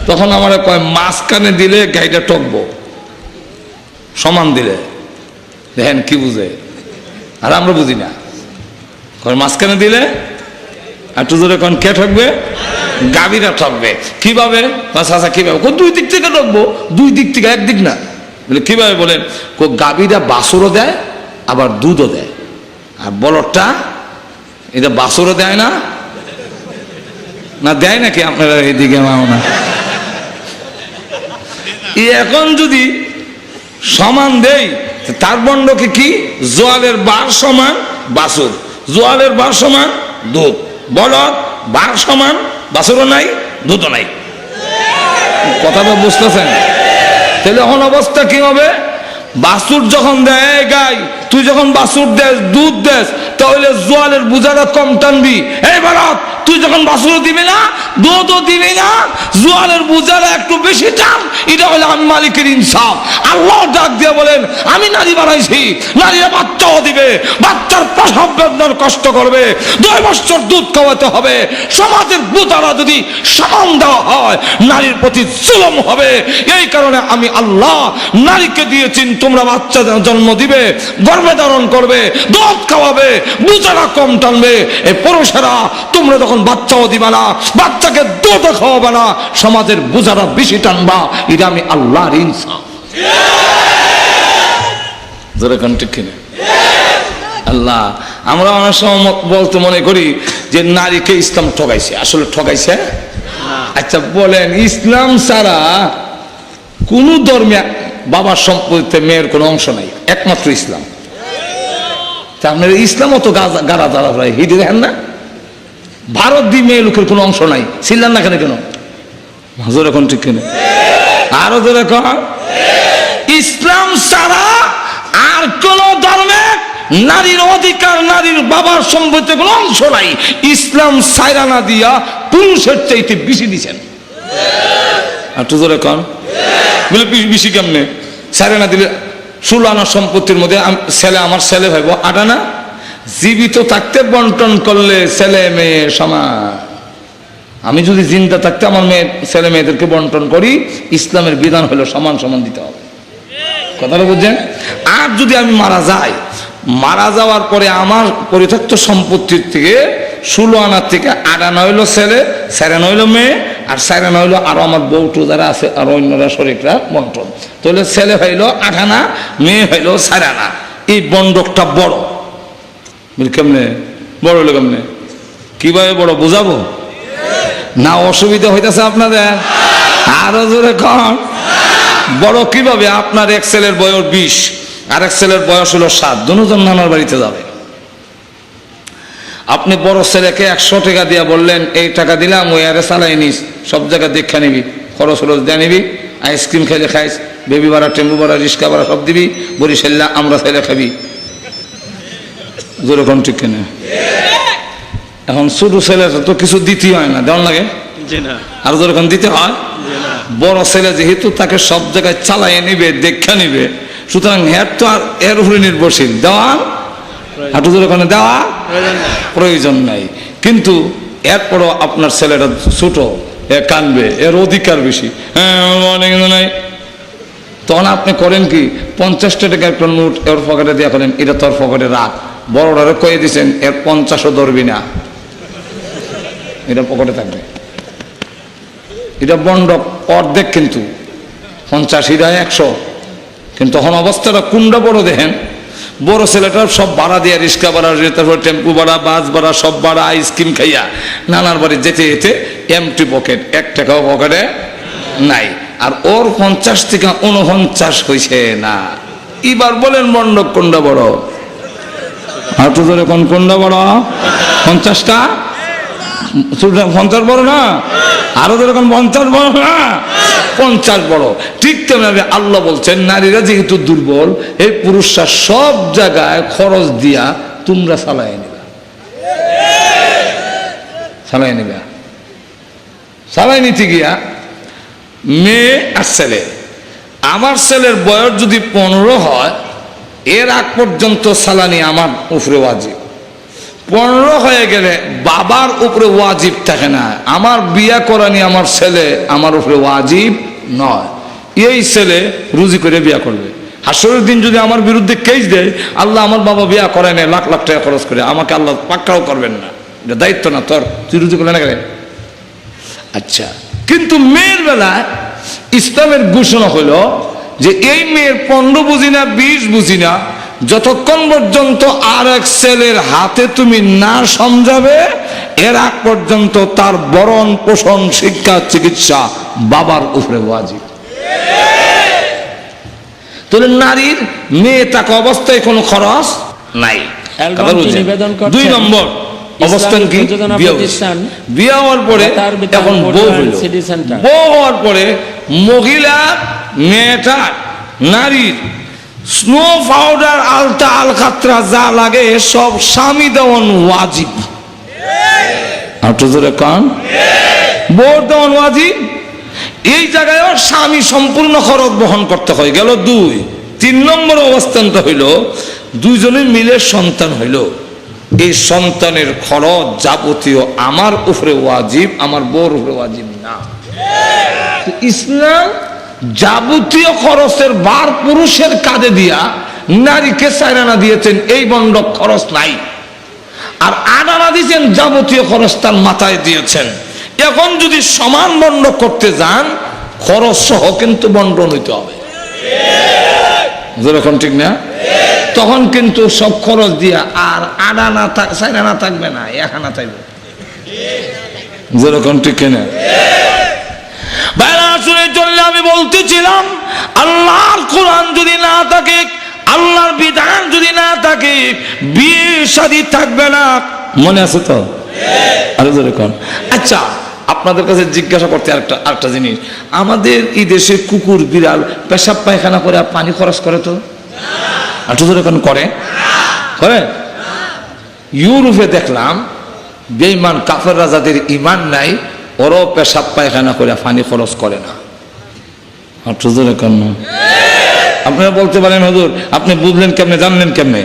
তখন আমার কয় মাঝখানে দিলে গাড়িটা টকবো, সমান দিলে দেখেন কি বুঝে, আর আমরা বুঝি না। মাঝখানে দিলে একটু জোরে কোন কে ঠকবে? গাভীরা ঠকবে। কিভাবে? চাচা কিভাবে? দুই দিক থেকে ঠকবো। দুই দিক থেকে, একদিক না। বলে কিভাবে? বলেন গাভীরা বাছুরও দেয় আবার দুধও দেয়, আর বলদটা এটা বাছুরও দেয় না, না দেয় নাকি আপনারা এইদিকে মাও না? এখন যদি সমান দেই, তার বন্ডকে কি? জোয়ালের বার সমান বাছুর, জোয়ালের বার সমান দুধ, বলদ বার সমান বাছুরও নাই দুধও নাই। কথাটা বুঝতেছেন? তাহলে এখন অবস্থা কি হবে? বাছুর যখন দেয় গাই, তুই যখন বাছুর দেস, দুধ দেস, তাহলে জোয়ালের বোঝাটা কম টানবি। এই বলদ, তুই যখন বাছুর দিবি না, দুধও দিবি না, জোয়ালের বোঝাটা একটু বেশি টান। এটা হলে আমি মালিকের ইনসাফ। আল্লাহ ডাক দিয়ে বলেন, আমি নারী বানাইছি, নারীরা বাচ্চাও দিবে, বাচ্চার প্রসব বেদনার কষ্ট করবে, 2 বছর দুধ খাওয়াতে হবে। সমাজের বোঝাটা যদি সমান দেওয়া হয়, নারীর প্রতি জুলুম হবে। এই কারণে আমি আল্লাহ নারীকে দিয়েছি, তোমরা বাচ্চা জন্ম দিবে, গর্ভে ধারণ করবে, দুধ খাওয়াবে, বোঝাটা কম টানবে। এই পুরুষেরা তোমরা যখন বাচ্চাও দিবা না, বাচ্চাকে দুধও খাওয়াবে না, সমাজের বোঝাটা বেশি টানবা। এটা আমি আল্লাহর ইনসাফ। যেরকম ঠিক কিনা? আল্লাহ, আমরা অনেক সময় বলতে মনে করি যে নারীকে ইসলাম ঠকাইছে, আসলে ঠকাইছে। আচ্ছা বলেন, ইসলাম ছাড়া কোন ধর্মে বাবার সম্পত্তিতে মেয়ের কোনো অংশ নাই, একমাত্র ইসলাম। আপনার ইসলাম অত গাড়া দাঁড়া হয়, হিটে দেখেন না? ভারত দিয়ে মেয়ে লোকের কোনো অংশ নাই, ছিলেন না কেন? কেন হাজর এখন ঠিক কিনা? আরো ধরে কন, ইসলাম ছাড়া আর কোন ধর্মে নারীর অধিকার, নারীর বাবার সম্পত্তিতে কোনো অংশ নাই। ইসলাম সাইরানা দিয়া পুরুষের চাইতে বেশি দিচ্ছেন। আর তো ধরে কন, বলে বেশি কেমনে? সাইরানা দিলে 16 আনা সম্পত্তির মধ্যে ছেলে, আমার ছেলে ভাইব 8 আনা, জীবিত থাকতে বন্টন করলে ছেলে মেয়ে সমান। আমি যদি জিন্দা থাকতে আমার ছেলে মেয়েদেরকে বন্টন করি, ইসলামের বিধান হলো সমান সমান দিতে হবে। কথাটা বুঝছেন? আর যদি আমি মারা যাই, মারা যাওয়ার পরে আমার পরিত্যক্ত সম্পত্তির থেকে 16 আনার থেকে 8 আনা হইলো ছেলে, 4 আনা হইলো মেয়ে, আর 4 আনা হইলো আরো আমার বউটু যারা আছে আর অন্যরা শরীররা বন্টন। তাহলে ছেলে হইলো 8 আনা, মেয়ে হইলো 4 আনা। এই বন্ডকটা বড়। কেমনে বড় হলো? কেমনে কিভাবে বড় বুঝাবো না? অসুবিধা হইতেছে আপনাদের? আরো জোরে কন, বড় কিভাবে? আপনার এক ছেলের বয়স 20, আর এক ছেলের বয়স হলো 7, দুজন নানার বাড়িতে যাবে। আপনি বড় ছেলেকে 100 টাকা দিয়া বললেন, এই টাকা দিলাম, ওই আরে চালাই নিস, সব জায়গায় দেখা নিবি, খরচ খরচ দিয়ে নিবি, আইসক্রিম খাইলে খাইস, বেবি ভাড়া, টেম্পু ভাড়া, রিক্সা ভাড়া সব দিবি, বরিশাল্লা আমরা ছেলে খাবি। যেরকম ঠিক কিনা? এখন ছোট ছেলে তো কিছু দিতে হয় না, দেওয়ার লাগে, আর যেরকম দিতে হয়। বড় ছেলে যেহেতু তাকে সব জায়গায় চালাইয়ে নিবে, দেখা নিবে, সুতরাং এর তো আর এর উপরে নির্ভরশীল, দেওয়া হাঁটু যেরকম দেওয়া প্রয়োজন নাই। কিন্তু এরপরও আপনার ছেলেটা ছোট, এ কানবে, এর অধিকার বেশি, অনেক নাই। তখন আপনি করেন কি, 50 টাকা একটা নোট এর পকেটে দিয়ে করেন, এটা তোর পকেটে রাখ। বড়রা কয়ে দিচ্ছেন, এর 50ও ধরবি না, এটা পকেটে থাকবে। এটা বন্ডক অর্ধেক, কিন্তু 50 100। কিন্তু তখন অবস্থাটা কোনটা বড় দেখেন? বড় ছেলেটার সব ভাড়া দিয়ে, রিক্সা ভাড়া, তারপর টেম্পু ভাড়া, বাস ভাড়া, সব ভাড়া, আইসক্রিম খাইয়া নানার বাড়ি যেতে যেতে এমটি পকেট, 1 টাকাও পকেটে নাই। আর ওর 50 থেকে 49 হয়েছে না। এবার বলেন মন্ডপ কোনটা বড়? আর তো ধরে কোনটা বড়? 50টা? 50 বড় না? আরো ধরে 50 বড় না? 50 বড়। ঠিক তেমনি আল্লাহ বলছেন নারীরা যেহেতু দুর্বল, এই পুরুষরা সব জায়গায় খরচ দিয়া তোমরা চালাই নিবা, চালাই নিবা। চালাই নিতে গিয়া মেয়ে আর ছেলে, আমার ছেলের বয়স যদি 15 হয়, এর আগ পর্যন্ত সালানি আমার উপরে ওয়াজিব। 15 হয়ে গেলে বাবার উপরে ওয়াজিব থাকে না। আমার বিয়া করানি আমার ছেলে আমার উপরে ওয়াজিব নয়। এই ছেলে রুজি করে বিয়া করবে। হাসরের দিন যদি আমার বিরুদ্ধে কেস দেয়, আল্লাহ আমার বাবা বিয়া করায় না, লাখ লাখ টাকা খরচ করে, আমাকে আল্লাহ পাক্কাও করবেন না, এটা দায়িত্ব না তোর, তুই রুজি করলে না গেলে। আচ্ছা, কিন্তু মেয়ের বেলায় ইসলামের ঘোষণা হলো যে এই মেয়ের 15 বুঝি না 20 বুঝি না, যতক্ষণ পর্যন্ত আর এক ছেলের হাতে তুমি না সমঝাবে, এর আগ পর্যন্ত তার ভরণ পোষণ শিক্ষা চিকিৎসা বাবার উপরে ওয়াজিব। তাহলে নারীর মেয়ে থাকা অবস্থায় কোনো খরচ নাই। 2 নম্বর অবস্থান কি? বিয়ে হওয়ার পরে এখন বউ হইল, বউ হওয়ার পরে মহিলা মেয়েটা নারীর স্নো পাউডার, আলতা, আলকাতরা যা লাগে সব স্বামী দেওয়ান ওয়াজিব। বউ দেওয়ান ওয়াজিব। এই জায়গায় স্বামী সম্পূর্ণ খরচ বহন করতে হয়। গেল 2। 3 নম্বর অবস্থানটা হইল দুইজনে মিলে সন্তান হইল। এই সন্তানের খরচ যাবতীয় আমার উপরে ওয়াজিব, আমার বউর উপরে ওয়াজিব না। ইসলাম যাবতীয় খরচের বার পুরুষের কাঁধে দিয়া নারীকে 4 আনা দিয়েছেন, এই বন্ডক খরচ নাই। আর 8 আনা দিয়েছেন, যাবতীয় খরচ তার মাথায় দিয়েছেন। এখন যদি সমান বন্ডক করতে যান, খরচ সহ কিন্তু বন্টন হইতে হবে, যেরকম ঠিক না? তখন কিন্তু সব খরচ দিয়া আর 8 আনা 4 আনা থাকবে না, 1 আনা থাকবে, যেরকম ঠিক না? আমি বলতেছিলাম, আল্লাহর কোরআন যদি না থাকে, আল্লাহর বিধান যদি না থাকে, বিয়ে শাদী থাকবে না। মনে আছে তো? আরো যেরকম। আচ্ছা, আপনাদের কাছে জিজ্ঞাসা করতে আরেকটা জিনিস, আমাদের এই দেশে কুকুর বিড়াল পেশাব পায়খানা করে পানি খরচ করে তো? আরো যেরকম করে? ইউরোপে দেখলাম বেঈমান কাফেররা যাদের ঈমান নাই, ওরাও পেশাব পায়খানা করে পানি খরচ করে না। আপনারা বলতে পারেন হুজুর আপনি বুঝলেন কেমনে, জানলেন কেমনে?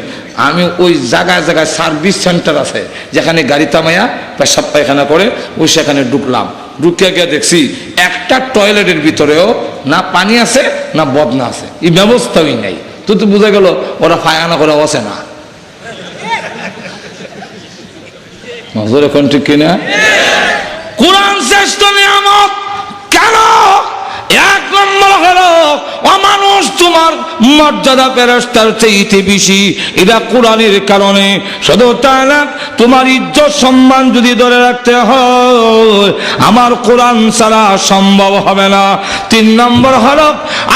আমি ওই জায়গায় জায়গায় সার্ভিস সেন্টার আছে যেখানে গাড়ি থামাইয়া পেশাব পায়খানা করে, ওই সেখানে ঢুকলাম। ঢুকিয়া গিয়ে দেখছি একটা টয়লেটের ভিতরেও না পানি আছে না বদনা আছে, এই ব্যবস্থাই নাই। তো বোঝা গেল ওরা পায়খানা করে বসে না। এখন ঠিক কিনা? কোরআন শ্রেষ্ঠ নিয়ামত কেন? 1 নম্বর হলো অমানুষ তোমার মর্যাদা ফেরেশতার চেয়ে বেশি, এটা কোরআনের কারণে। শুধু তাই না, তোমার ইজ্জত সম্মান যদি ধরে রাখতে হয়, আমার কোরআন ছাড়া সম্ভব হবে না। 3 নম্বর হলো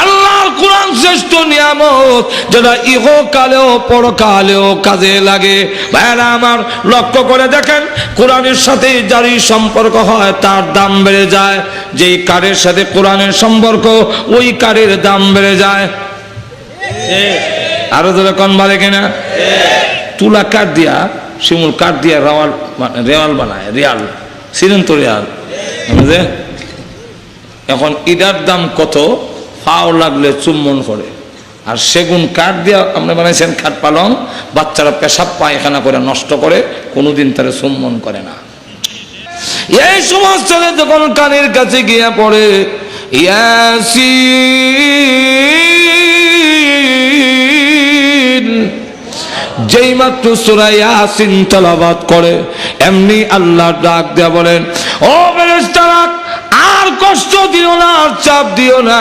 আল্লাহর কোরআন শ্রেষ্ঠ নিয়ামত, যেটা ইহকালেও পরকালেও কাজে লাগে। ভাইরা আমার, লক্ষ্য করে দেখেন, কোরআনের সাথে যারই সম্পর্ক হয় তার দাম বেড়ে যায়। যেই কারের সাথে কোরআনের সম্পর্ক, ওই কারের দাম বেড়ে যায়। আরো ধরে কোন বলে কিনা? তুলা কাঠ দিয়া, শিমুল কাঠ দিয়া রেওয়াল বানায়, রিয়াল ছিলেন তো রিয়াল। এখন ইটার দাম কত? পাও লাগলে চুম্বন করে। আর সেগুন কাঠ দিয়া আপনি বানাইছেন খাট পালং, বাচ্চারা পেশাব পায়খানা করে নষ্ট করে, কোনোদিন তারা চুম্বন করে না। এই সমস্ত যখন কানের কাছে গিয়া পড়ে, ইয়াসিন, যেই মাত্র সূরা ইয়াসিন তেলাওয়াত করে, এমনি আল্লাহ ডাক দেয়া বলেন, ও ফেরেশতারা, আর কষ্ট দিও না, আর চাপ দিও না।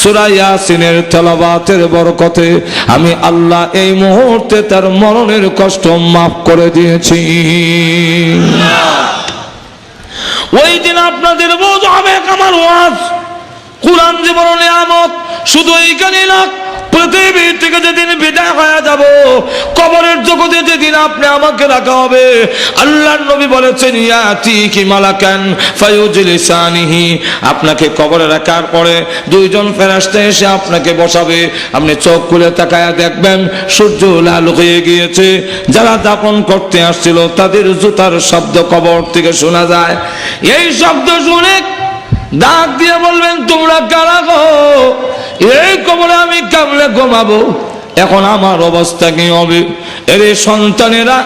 সূরা ইয়াসিনের তেলাওয়াতের বরকতে আমি আল্লাহ এই মুহূর্তে তার মরণের কষ্ট মাফ করে দিয়েছি। ওই দিন আপনাদের বোঝ হবে আমার ওয়াজ, কুরআন জীবন নিয়ামত শুধু এইখানে না, পৃথিবী থেকে যেদিন বিদায় হয়ে যাব, কবরের জগতে যেদিন আপনি আমাকে রাখা হবে, আল্লাহর নবী বলেছেন ইয়াতিকি মালাকান ফায়ুজলিসানিহি, আপনাকে কবরে রাখার পরে দুইজন ফেরেশতা এসে আপনাকে বসাবে। আপনি চোখ খুলে তাকায়া দেখবেন সূর্য লাল হয়ে গিয়েছে। যারা দাফন করতে আসছিল তাদের জুতার শব্দ কবর থেকে শোনা যায়। এই শব্দ শুনে ডাক দিয়ে বলবেন তোমরা কারা গো? এই কবরে আমি কেমনে ঘুমাবো? এখন আমার অবস্থা কি হবে? এর সন্তানেরা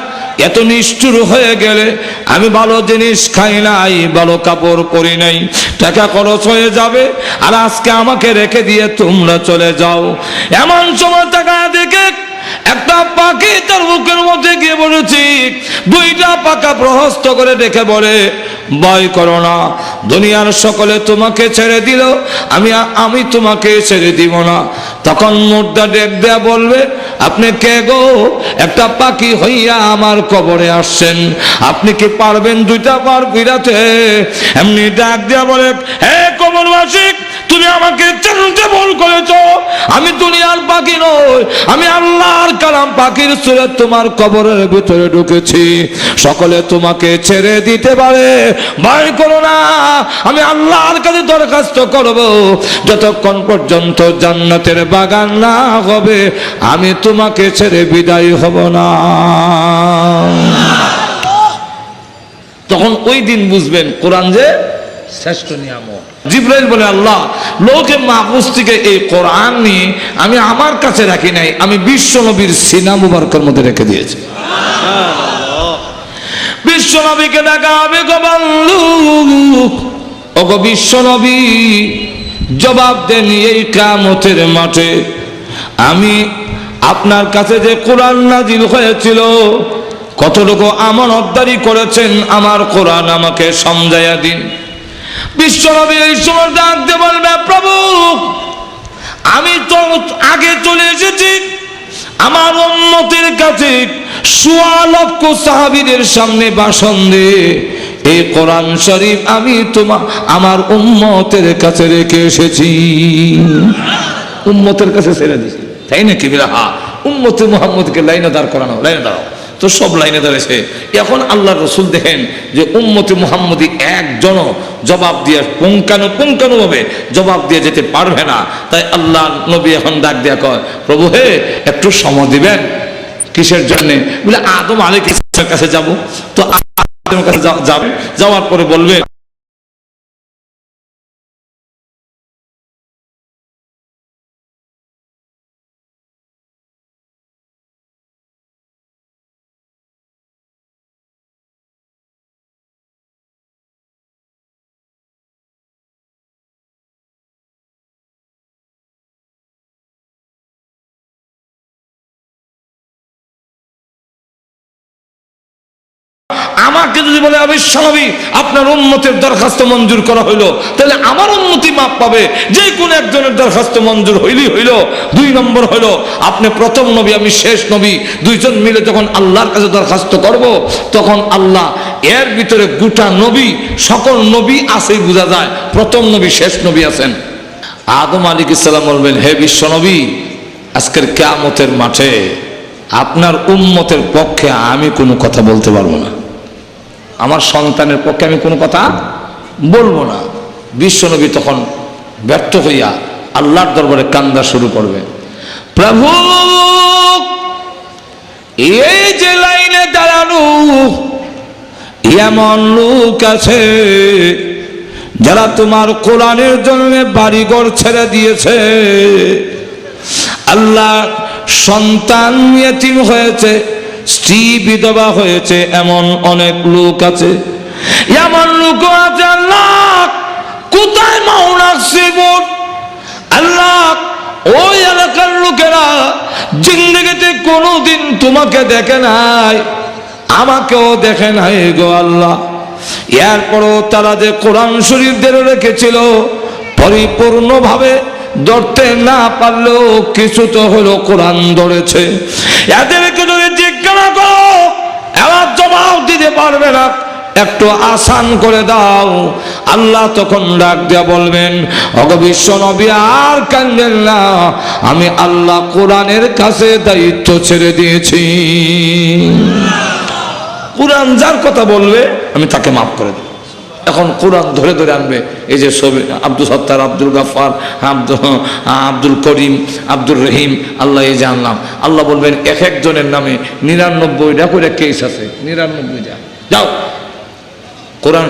এত নিষ্ঠুর হয়ে গেলে, আমি ভালো জিনিস খাই নাই, ভালো কাপড় পরি নাই, টাকা খরচ হয়ে যাবে, আর আজকে আমাকে রেখে দিয়ে তোমরা চলে যাও। এমন সময় টাকা দেখে একটা পাখি তার বুকের মধ্যে গিয়ে বলেছি, দুইটা পাকা প্রহস্ত করে দেখে বলে ভয় করো না, দুনিয়ার সকলে তোমাকে ছেড়ে দিল, আমি তোমাকে ছেড়ে দিব না। তখন মুর্দা ডেক দেয়া বলবে আপনি কে গো? একটা পাখি হইয়া আমার কবরে আসছেন, আপনি কি পারবেন দুইটা পার ফিরাতে? এমনি ডাক দেয়া বলে হে কবরবাসী, তুমি আমাকে চিনতে ভুল করেছো, আমি দুনিয়ার পাখি নই, আমি আল্লাহর কালাম পাখির সুরে তোমার কবরের ভিতরে ঢুকেছি। সকলে তোমাকে ছেড়ে দিতে পারে, ভয় করো না, আমি আল্লাহর কাছে দরখাস্ত করব, যতক্ষণ পর্যন্ত জান্নাতের বাগান না হবে আমি তোমাকে ছেড়ে বিদায় হব না। তখন ওই দিন বুঝবেন কোরআন যে শ্রেষ্ঠ নিয়ামত। জিবরাইল বলে আল্লাহ লোকে মাহফুজ থেকে এই কোরআন নিয়ে আমি আমার কাছে রাখি নাই, আমি বিশ্ব নবীর সিনা মুবারকের মধ্যে রেখে দিয়েছি। বিশ্ব নবীকে ডাকা হবে গো বন্ধু, ও গো বিশ্ব নবী জবাব দেন এই কিয়ামতের মাঠে আমি আপনার কাছে যে কোরআন নাজিল হয়েছিল কতটুকু আমানতদারি করেছেন, আমার কোরআন আমাকে সমঝাইয়া দিন। বিশ্বনবী এই সময় ডাক দিয়ে বলবে প্রভু আমি তো আগে চলে এসেছি, আমার উম্মতের কাছে ১৬ লক্ষ সাহাবীদের সামনে ভাষণ দিয়ে এই কোরআন শরীফ আমি আমার উম্মতের কাছে রেখে এসেছি, উম্মতের কাছে ছেড়ে দিয়েছি, তাই নাকি? উম্মতে মুহাম্মদকে লাইনে দাঁড় করানো, লাইনে দাঁড়াও, তো সব লাইনে দাঁড়িয়েছে। এখন আল্লাহ রসুল দেখেন যে উম্মতে মুহাম্মদী একজন জবাব দিয়ে পুঙ্খানুপুঙ্খানুভাবে জবাব দিয়ে যেতে পারবে না, তাই আল্লাহ নবী এখন ডাক দেয়া কয় প্রভু হে একটু সময় দিবেন। কিসের জন্যে? বলে আদম আলাইহিস সালামের কাছে যাব, তো আদমের কাছে যাবে, যাওয়ার পরে বলবে আমাকে যদি বলে অবশ্য নবী আপনার উম্মতের দরখাস্ত মঞ্জুর করা হইলো, তাহলে আমার উম্মতি মাপ পাবে, যে কোনো একজনের দরখাস্ত মঞ্জুর হইলেই হইলো। ২ নম্বর হইলো আপনি প্রথম নবী আমি শেষ নবী, দুইজন মিলে যখন আল্লাহর কাছে দরখাস্ত করব তখন আল্লাহ এর ভিতরে গোটা নবী সকল নবী আছেই বোঝা যায়, প্রথম নবী শেষ নবী আছেন। আদম আলাইহিস সালাম বলবেন হে বিশ্ব নবী আজকের কিয়ামতের মাঠে আপনার উম্মতের পক্ষে আমি কোনো কথা বলতে পারবো না, আমার সন্তানের পক্ষে আমি কোনো কথা বলবো না। বিশ্বনবী তখন ব্যর্থ হইয়া আল্লাহর দরবারে কান্দা শুরু করবে, প্রভু এই যে লাইনে দাঁড়ানো এমন লোক আছে যারা তোমার কোরআনের জন্য বাড়িঘর ছেড়ে দিয়েছে, আল্লাহ সন্তান ইয়েতিম হয়েছে, স্ত্রী বিধবা হয়েছে, এমন অনেক লোক আছে, এমন লোক আছে আল্লাহ কোথায় মাওনাসিবুন আল্লাহ ওই এলাকার লোকেরা জিন্দেগিতে কোনোদিন তোমাকে দেখে নাই, আমাকেও দেখে নাই গো আল্লাহ। এরপরও তারা যে কোরআন শরীফ ধরে রেখেছিল পরিপূর্ণভাবে ধরতে না পারলেও কিছু তো হলো কোরআন ধরেছে। এদেরকে যদি জিজ্ঞাসা করো এরা জবাব দিতে পারবে না, একটু আসান করে দাও। আল্লাহ তখন ডাক দিয়া বলবেন, ওগো বিশ্ব নবী আর কান্দেন না, আমি আল্লাহ কোরআনের কাছে দায়িত্ব ছেড়ে দিয়েছি। কোরআন যার কথা বলবে আমি তাকে মাফ করে দেব। এখন কোরআন ধরে ধরে আনবে, এই যে ছবি আব্দুল সত্তার, আব্দুল গাফফার, আব্দুল করিম, আব্দুর রহিম, আল্লাহ এই যে আনলাম। আল্লাহ বলবেন এক একজনের নামে 99টা করে কেস আছে, 99টা। যাও কোরআন,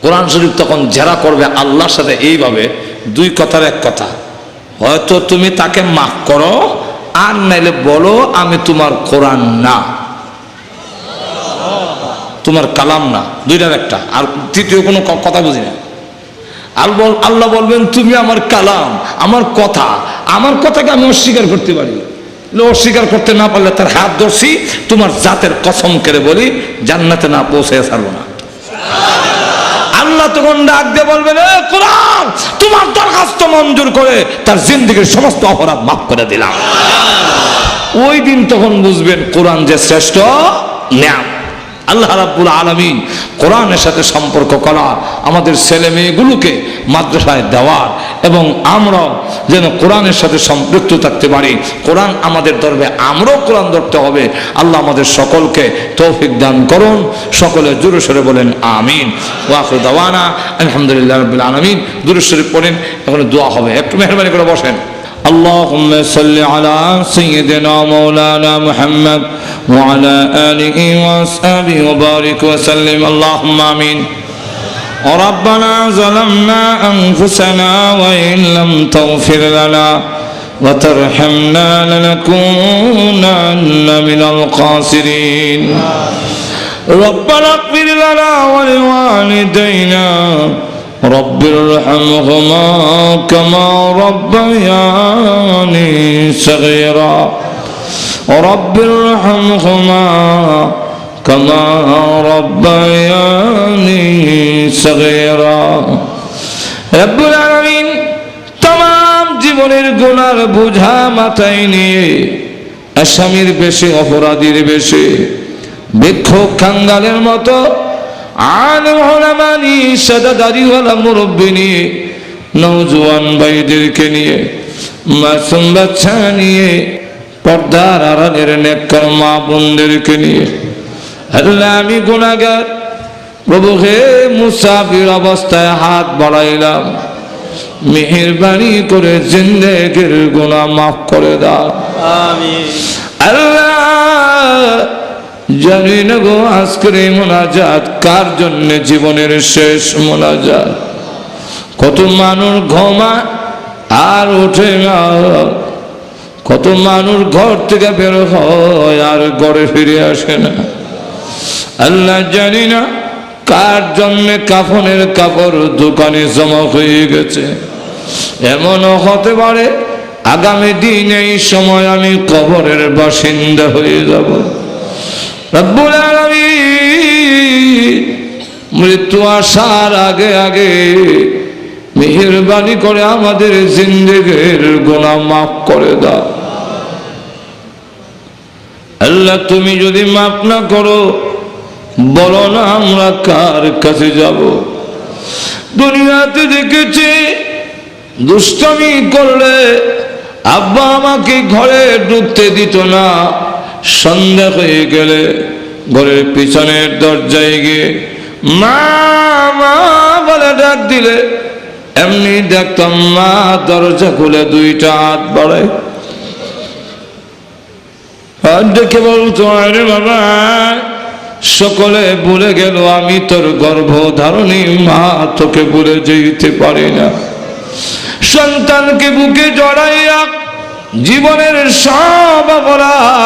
কোরআন শরীফ তখন যারা করবে আল্লাহর সাথে এইভাবে, দুই কথার এক কথা, হয়তো তুমি তাকে মাফ করো আর নাইলে বলো আমি তোমার কোরআন না, তোমার কালাম না, দুইটার একটা। আর তৃতীয় কোনো কথা বুঝি না। আল্লাহ বলবেন তুমি আমার কালাম, আমার কথা, আমার কথাকে আমি অস্বীকার করতে পারি, অস্বীকার করতে না পারলে তার হাত ধরছি, তোমার জাতের কসম করে বলি জান্নাতে না পৌঁছে ছাড়বো না। আল্লাহ তখন ডাক দিয়ে বলবেন, এ কোরআন তোমার দরখাস্ত মঞ্জুর করে তার জিন্দেগীর সমস্ত অপরাধ মাফ করে দিলাম। ওই দিন তখন বুঝবেন কোরআন যে শ্রেষ্ঠ নিয়ামত। আল্লাহ রাব্বুল আলামিন কোরআনের সাথে সম্পর্ক করা, আমাদের ছেলে মেয়েগুলোকে মাদ্রাসায় দেওয়ার, এবং আমরাও যেন কোরআনের সাথে সম্পৃক্ত থাকতে পারি। কোরআন আমাদের ধরবে, আমরাও কোরআন ধরতে হবে। আল্লাহ আমাদের সকলকে তৌফিক দান করুন। সকলে জোরে সোরে বলেন আমিন। ওয়া আখিরু দাওয়ানা আলহামদুলিল্লাহি রাব্বিল আলামিন। দুরূদ শরীফ পড়েন, এখন দোয়া হবে, একটু মেহরবানি করে বসেন। اللهم صل على سيدنا مولانا محمد وعلى آله وأصحابه وبارك وسلم اللهم آمين. ربنا ظلمنا أنفسنا وإن لم تغفر لنا وترحمنا لنكونن من الخاسرين. ربنا اغفر لنا ولوالدينا رب ارحمهما كما ربياني صغيرا رب ارحمهما كما ربياني صغيرا. رب العالمين तमाम জীবনের গুনার বোঝা মাথায় নিয়ে আসামির বেশে, অপরাধীর বেশে, ভিক্ষুক খাঙ্গালের মতো আলেম ওলামা নিয়ে, সাদাদারিওয়ালা মুরব্বি নিয়ে, নওজোয়ান ভাইদেরকে নিয়ে, মাসুম বাচ্চা নিয়ে, পর্দার আড়ালের নেককার মা বোনদেরকে নিয়ে, আল্লাহ আমি গুনাহগার প্রভু হে, মুসাফির অবস্থায় হাত বাড়াইলাম, মেহেরবানি করে জিন্দেগির গুনাহ মাফ করে দাও আমিন। আল্লাহ জানি না গো আজকের এই মোনাজাত কার জন্য জীবনের শেষ মোনাজাত। কত মানুষ ঘুমায় আর ওঠে না, কত মানুষ ঘর থেকে বের হয় আর ঘরে ফিরে আসে না। আল্লাহ জানি না কার জন্য কাফনের কাপড় দোকানে জমা হয়ে গেছে। এমনও হতে পারে আগামী দিন এই সময় আমি কবরের বাসিন্দা হয়ে যাব। রব্বুল আলামিন মৃত্যু আসার আগে আগে মেহেরবানি করে আমাদের জিন্দেগির গুনাহ মাফ করে দাও। আল্লাহ তুমি যদি মাফ না করো, বলো না আমরা কার কাছে যাব। দুনিয়াতে দেখেছি দুষ্টামি করলে আব্বা আমাকে ঘরে ঢুকতে দিত না, সন্ধ্যা হয়ে গেলে ঘরের পিছনের দরজায় গিয়ে মা মা বলে ডাক দিলে এমনি দেখতাম মা দরজা খুলে দুইটা হাত বাড়ায় আর দেখে বলতো, আরে বাবা সকলে ভুলে গেল আমি তোর গর্ভধারণী মা, তোকে ভুলে যেতে পারি না। সন্তানকে বুকে জড়াইয়া জীবনের সব অপরাধ